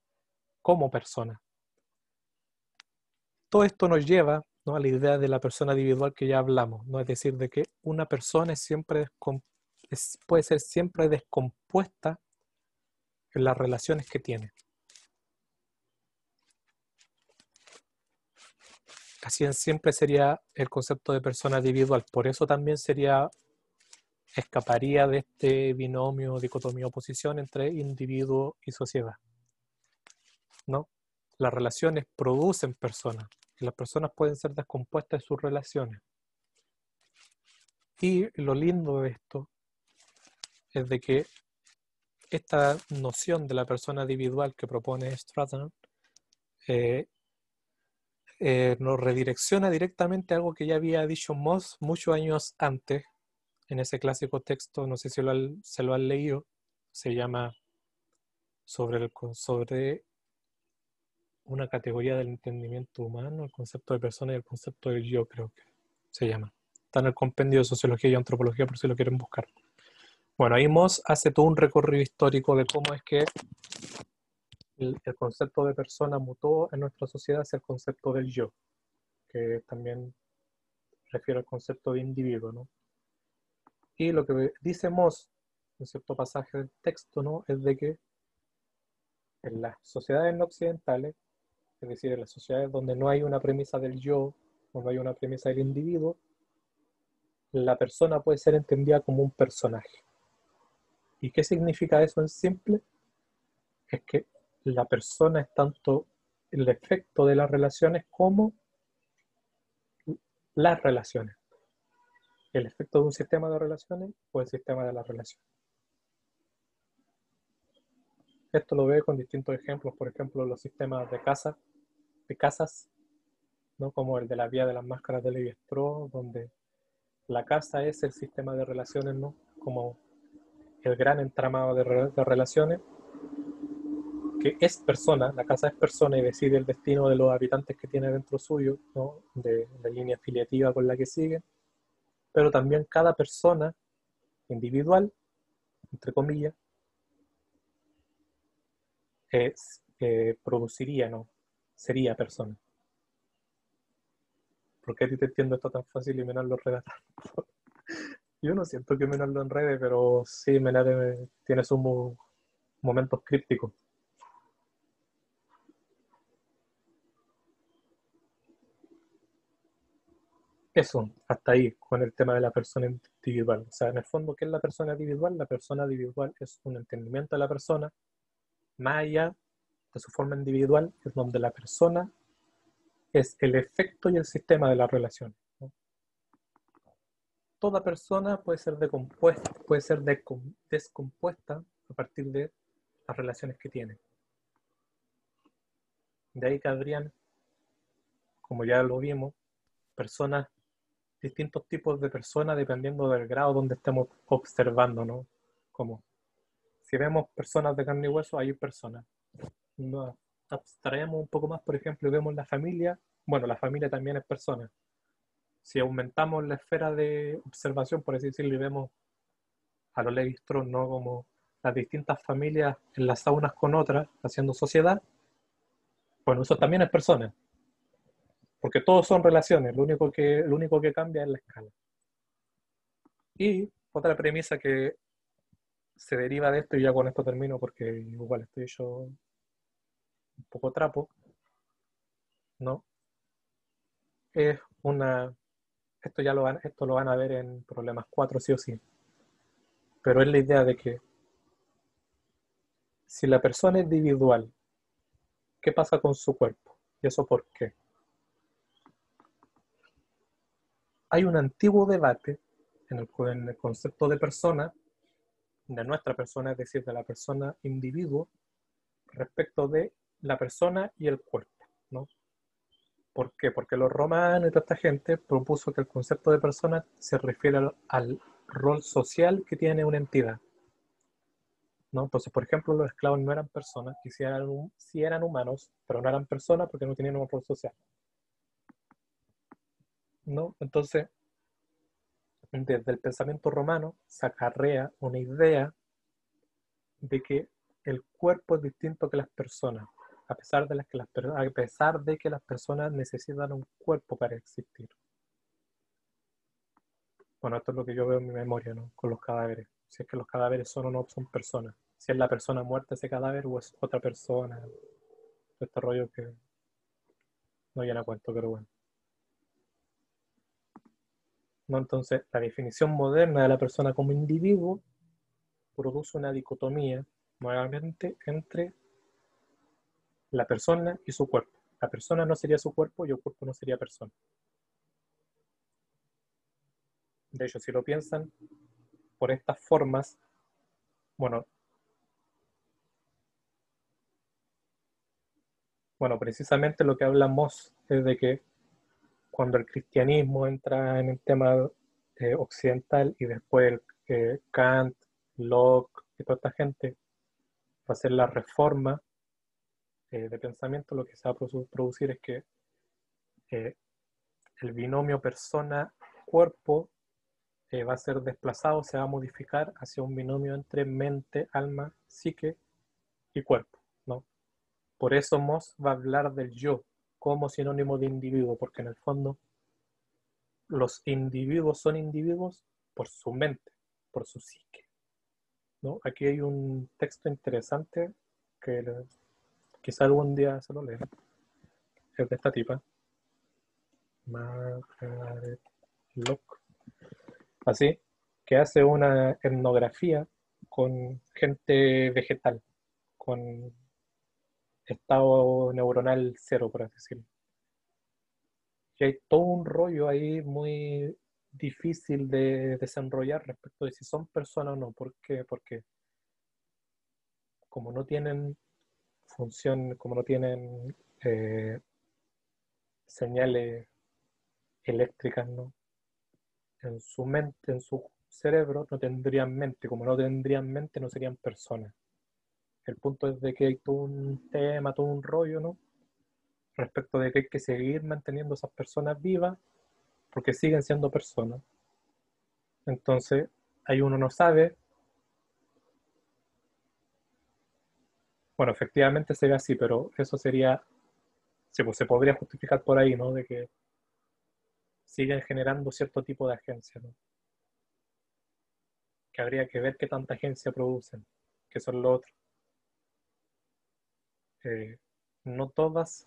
[SPEAKER 1] como persona. Todo esto nos lleva, ¿no?, a la idea de la persona individual que ya hablamos, ¿no? Es decir, de que una persona puede ser siempre descompuesta en las relaciones que tiene. Así siempre sería el concepto de persona individual. Por eso también escaparía de este binomio, dicotomía, oposición entre individuo y sociedad, ¿no? Las relaciones producen personas y las personas pueden ser descompuestas en sus relaciones. Y lo lindo de esto es de que esta noción de la persona individual que propone Stratton nos redirecciona directamente a algo que ya había dicho Moss muchos años antes, en ese clásico texto, no sé si se lo han leído, se llama sobre una categoría del entendimiento humano, el concepto de persona y el concepto del yo, creo que se llama. Está en el compendio de Sociología y Antropología por si lo quieren buscar. Bueno, ahí Moss hace todo un recorrido histórico de cómo es que el concepto de persona mutó en nuestra sociedad hacia el concepto del yo, que también refiere al concepto de individuo, ¿no? Y lo que dice Moss en cierto pasaje del texto, ¿no?, es de que en las sociedades no occidentales, es decir, en las sociedades donde no hay una premisa del yo, o no hay una premisa del individuo, la persona puede ser entendida como un personaje. ¿Y qué significa eso en simple? Es que la persona es tanto el efecto de las relaciones como las relaciones. El efecto de un sistema de relaciones o el sistema de las relaciones. Esto lo veo con distintos ejemplos, por ejemplo, los sistemas de casas, ¿no?, como el de la vía de las máscaras de Levi-Strauss, donde la casa es el sistema de relaciones, ¿no?, como el gran entramado de relaciones, que es persona, la casa es persona y decide el destino de los habitantes que tiene dentro suyo, ¿no?, de la línea afiliativa con la que sigue, pero también cada persona individual, entre comillas, produciría, ¿no?, sería persona. ¿Por qué a ti te entiendo esto tan fácil y Menard lo enreda tanto? Yo no siento que Menard lo enrede, pero sí, Menard tiene sus momentos crípticos. Eso, hasta ahí, con el tema de la persona individual. O sea, en el fondo, ¿qué es la persona individual? La persona individual es un entendimiento de la persona, más allá de su forma individual, es donde la persona es el efecto y el sistema de la relación, ¿no? toda persona puede ser descompuesta a partir de las relaciones que tiene. De ahí que habrían, como ya lo vimos, personas, distintos tipos de personas dependiendo del grado donde estemos observando, ¿no? Como si vemos personas de carne y hueso, hay personas. Nos abstraemos un poco más, por ejemplo, y vemos la familia. Bueno, la familia también es persona. Si aumentamos la esfera de observación, por así decirlo, y vemos a los Levi Strauss, ¿no? Como las distintas familias enlazadas unas con otras, haciendo sociedad, bueno, eso también es persona. Porque todos son relaciones, lo único que cambia es la escala. Y otra premisa que se deriva de esto, y ya con esto termino porque igual estoy yo un poco trapo, ¿no? Es una, esto lo van a ver en problemas 4 sí o sí, pero es la idea de que si la persona es individual, ¿qué pasa con su cuerpo? ¿Y eso por qué? Hay un antiguo debate en el concepto de persona, de nuestra persona, es decir, de la persona individuo, respecto de la persona y el cuerpo, ¿no? ¿Por qué? Porque los romanos y toda esta gente propuso que el concepto de persona se refiere al rol social que tiene una entidad, ¿no? Entonces, por ejemplo, los esclavos no eran personas, y sí eran humanos, pero no eran personas porque no tenían un rol social, ¿no? Entonces, desde el pensamiento romano se acarrea una idea de que el cuerpo es distinto que las personas, a pesar de que las personas necesitan un cuerpo para existir. Bueno, esto es lo que yo veo en mi memoria, ¿no? Con los cadáveres. Si es que los cadáveres son o no son personas. Si es la persona muerta ese cadáver o es otra persona. Este rollo que no viene a cuento, pero bueno. ¿No? Entonces, la definición moderna de la persona como individuo produce una dicotomía nuevamente entre la persona y su cuerpo. La persona no sería su cuerpo y el cuerpo no sería persona. De hecho, si lo piensan por estas formas, bueno, precisamente lo que hablamos es de que cuando el cristianismo entra en el tema occidental y después Kant, Locke y toda esta gente va a hacer la reforma de pensamiento, lo que se va a producir es que eh, el binomio persona-cuerpo va a ser desplazado, se va a modificar hacia un binomio entre mente, alma, psique y cuerpo, ¿no? Por eso Moss va a hablar del yo como sinónimo de individuo, porque en el fondo los individuos son individuos por su mente, por su psique, ¿no? Aquí hay un texto interesante que quizá algún día se lo lea, es de esta tipa, Margaret Locke, así, que hace una etnografía con gente vegetal, con estado neuronal cero, por así decirlo. Y hay todo un rollo ahí muy difícil de desenrollar respecto de si son personas o no. ¿Por qué? Porque como no tienen función, como no tienen señales eléctricas, ¿no? En su mente, en su cerebro, no tendrían mente. Como no tendrían mente, no serían personas. El punto es de que hay todo un tema, todo un rollo, ¿no? Respecto de que hay que seguir manteniendo esas personas vivas porque siguen siendo personas. Entonces, ahí uno no sabe, bueno, efectivamente se ve así, pero eso sería, sí, pues se podría justificar por ahí, ¿no? De que siguen generando cierto tipo de agencia, ¿no? Que habría que ver qué tanta agencia producen, que son lo otro. Eh, no todas,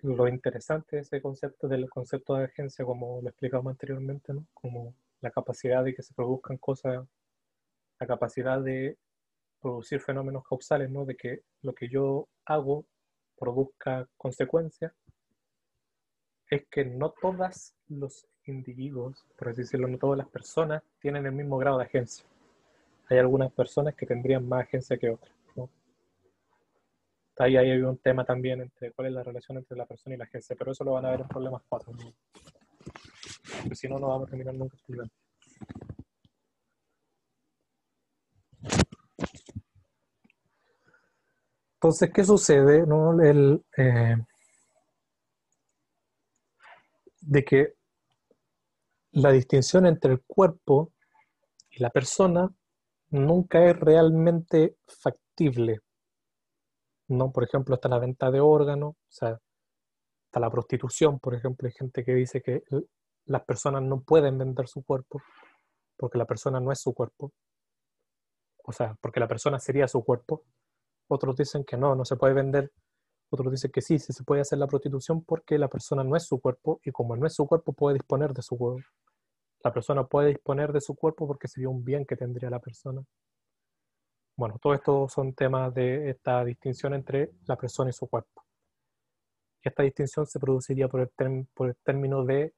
[SPEAKER 1] lo interesante de ese concepto, del concepto de agencia, como lo explicamos anteriormente, ¿no? Como la capacidad de que se produzcan cosas, la capacidad de producir fenómenos causales, ¿no? De que lo que yo hago produzca consecuencias, es que no todos los individuos, por así decirlo, no todas las personas tienen el mismo grado de agencia. Hay algunas personas que tendrían más agencia que otras, ¿no? Ahí hay un tema también entre cuál es la relación entre la persona y la agencia, pero eso lo van a ver en problemas 4, ¿no? Porque si no, no vamos a terminar nunca explicando. Entonces, ¿qué sucede? ¿No? De que la distinción entre el cuerpo y la persona nunca es realmente factible, ¿no? Por ejemplo, está la venta de órganos, o sea, está la prostitución, por ejemplo. Hay gente que dice que las personas no pueden vender su cuerpo porque la persona no es su cuerpo, o sea, porque la persona sería su cuerpo. Otros dicen que no se puede vender. Otros dicen que sí se puede hacer la prostitución porque la persona no es su cuerpo y como no es su cuerpo puede disponer de su cuerpo. La persona puede disponer de su cuerpo porque sería un bien que tendría la persona. Bueno, todo esto son temas de esta distinción entre la persona y su cuerpo. Y esta distinción se produciría por el término de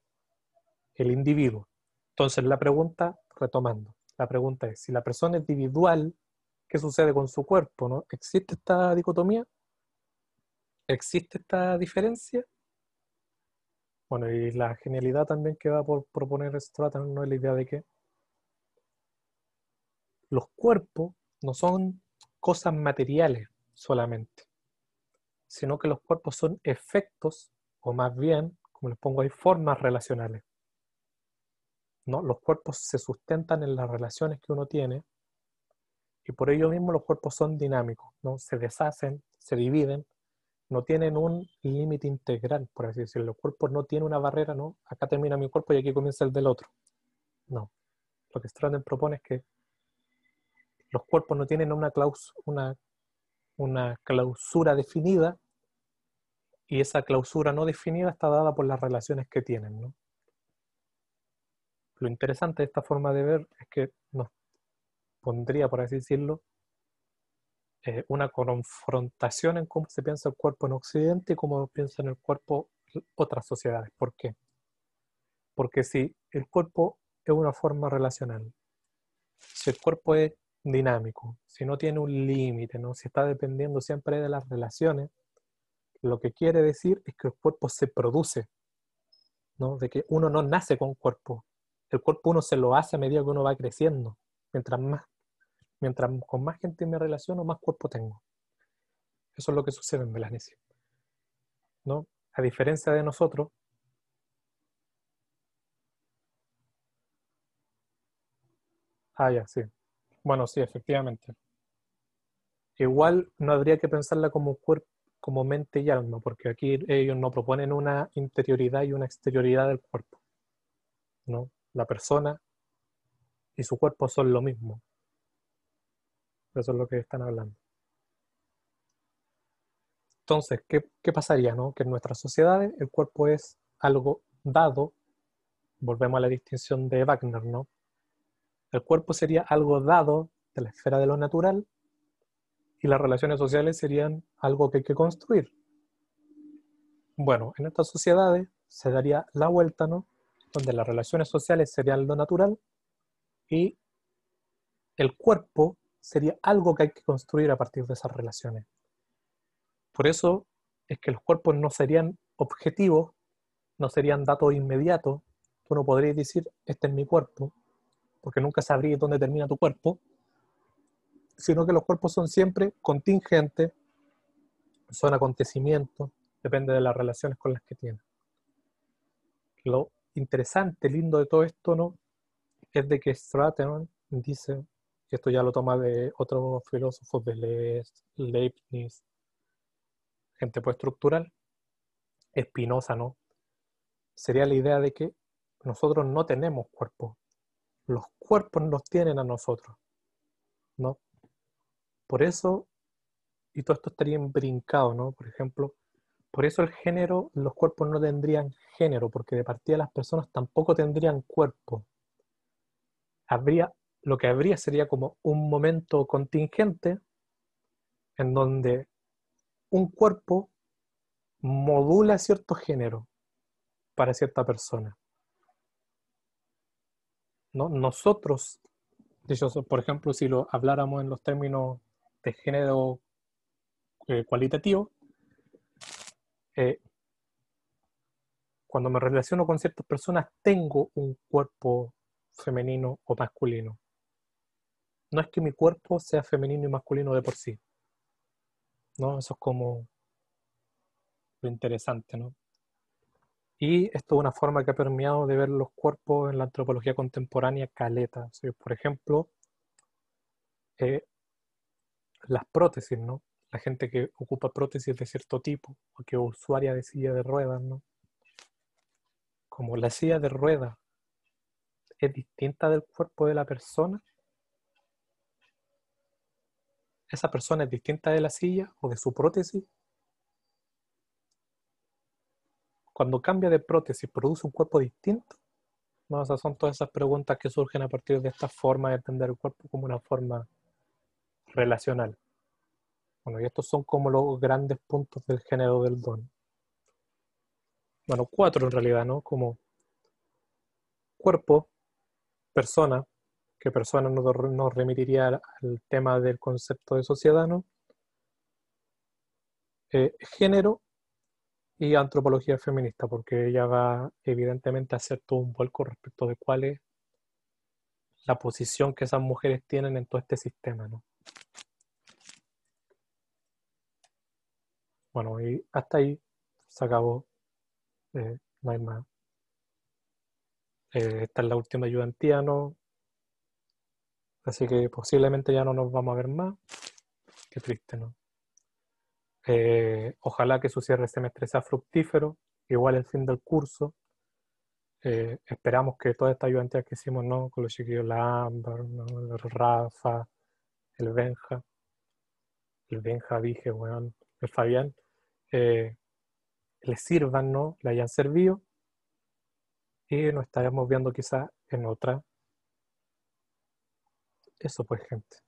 [SPEAKER 1] el individuo. Entonces la pregunta, retomando, la pregunta es, si la persona es individual, ¿qué sucede con su cuerpo? ¿No? ¿Existe esta dicotomía? ¿Existe esta diferencia? Bueno, y la genialidad también que va por proponer Stratton, ¿no? Es la idea de que los cuerpos no son cosas materiales solamente, sino que los cuerpos son efectos, o más bien, como les pongo ahí, formas relacionales, ¿no? Los cuerpos se sustentan en las relaciones que uno tiene y por ello mismo los cuerpos son dinámicos, ¿no? Se deshacen, se dividen, no tienen un límite integral, por así decirlo. Los cuerpos no tienen una barrera, ¿no? Acá termina mi cuerpo y aquí comienza el del otro. No. Lo que Stratton propone es que los cuerpos no tienen una clausura definida y esa clausura no definida está dada por las relaciones que tienen, ¿no? Lo interesante de esta forma de ver es que nos pondría, por así decirlo, una confrontación en cómo se piensa el cuerpo en Occidente y cómo piensan el cuerpo otras sociedades. ¿Por qué? Porque si el cuerpo es una forma relacional, si el cuerpo es dinámico, si no tiene un límite, ¿no? Si está dependiendo siempre de las relaciones, lo que quiere decir es que el cuerpo se produce, ¿no? De que uno no nace con cuerpo. El cuerpo uno se lo hace a medida que uno va creciendo. Mientras con más gente me relaciono, más cuerpo tengo. Eso es lo que sucede en Melanesia, ¿no? A diferencia de nosotros, ya, sí. Bueno, sí, efectivamente. Igual no habría que pensarla como cuerpo, como mente y alma, porque aquí ellos no proponen una interioridad y una exterioridad del cuerpo, ¿no? La persona y su cuerpo son lo mismo. Eso es lo que están hablando. Entonces, ¿qué pasaría, no? Que en nuestras sociedades el cuerpo es algo dado, volvemos a la distinción de Wagner, ¿no? El cuerpo sería algo dado de la esfera de lo natural y las relaciones sociales serían algo que hay que construir. Bueno, en estas sociedades se daría la vuelta, ¿no? Donde las relaciones sociales serían lo natural y el cuerpo sería algo que hay que construir a partir de esas relaciones. Por eso es que los cuerpos no serían objetivos, no serían datos inmediatos. Tú no podrías decir, este es mi cuerpo, porque nunca sabrías dónde termina tu cuerpo, sino que los cuerpos son siempre contingentes, son acontecimientos, depende de las relaciones con las que tienes. Lo interesante, lindo de todo esto, ¿no? Es de que Stratton dice, y esto ya lo toma de otros filósofos de Leibniz, gente pues estructural, Spinoza, ¿no? Sería la idea de que nosotros no tenemos cuerpo, los cuerpos nos tienen a nosotros, ¿no? Por eso, y todo esto estaría imbrincado, ¿no? Por ejemplo, por eso el género, los cuerpos no tendrían género, porque de partida las personas tampoco tendrían cuerpo. Lo que habría sería como un momento contingente en donde un cuerpo modula cierto género, para cierta persona. ¿No? Nosotros, dicho, por ejemplo, si lo habláramos en los términos de género cualitativo, eh, cuando me relaciono con ciertas personas, tengo un cuerpo femenino o masculino. No es que mi cuerpo sea femenino y masculino de por sí, ¿no? Eso es como lo interesante, ¿no? Y esto es una forma que ha permeado de ver los cuerpos en la antropología contemporánea caleta. O sea, por ejemplo, eh, las prótesis, ¿no? La gente que ocupa prótesis de cierto tipo, o que es usuaria de silla de ruedas, ¿no? Como la silla de ruedas es distinta del cuerpo de la persona, esa persona es distinta de la silla o de su prótesis. Cuando cambia de prótesis, produce un cuerpo distinto. ¿No? Esas son todas esas preguntas que surgen a partir de esta forma de entender el cuerpo como una forma relacional. Bueno, y estos son como los grandes puntos del género del don. Bueno, 4 en realidad, ¿no? Como cuerpo, persona, que persona nos remitiría al tema del concepto de sociedad, ¿no? Género y antropología feminista, porque ella va evidentemente a hacer todo un vuelco respecto de cuál es la posición que esas mujeres tienen en todo este sistema, ¿no? Bueno, y hasta ahí se acabó, no hay más. Esta es la última ayudantía, ¿no? Así que posiblemente ya no nos vamos a ver más. Qué triste, ¿no? Ojalá que su cierre de semestre sea fructífero, igual el fin del curso. Esperamos que toda esta ayudantía que hicimos, ¿no? Con los chiquillos, la Ámbar, ¿no? El Rafa, el Benja, dije, bueno, el Fabián, eh, les sirvan, ¿no? Le hayan servido y nos estaremos viendo quizás en otra. Eso pues, gente.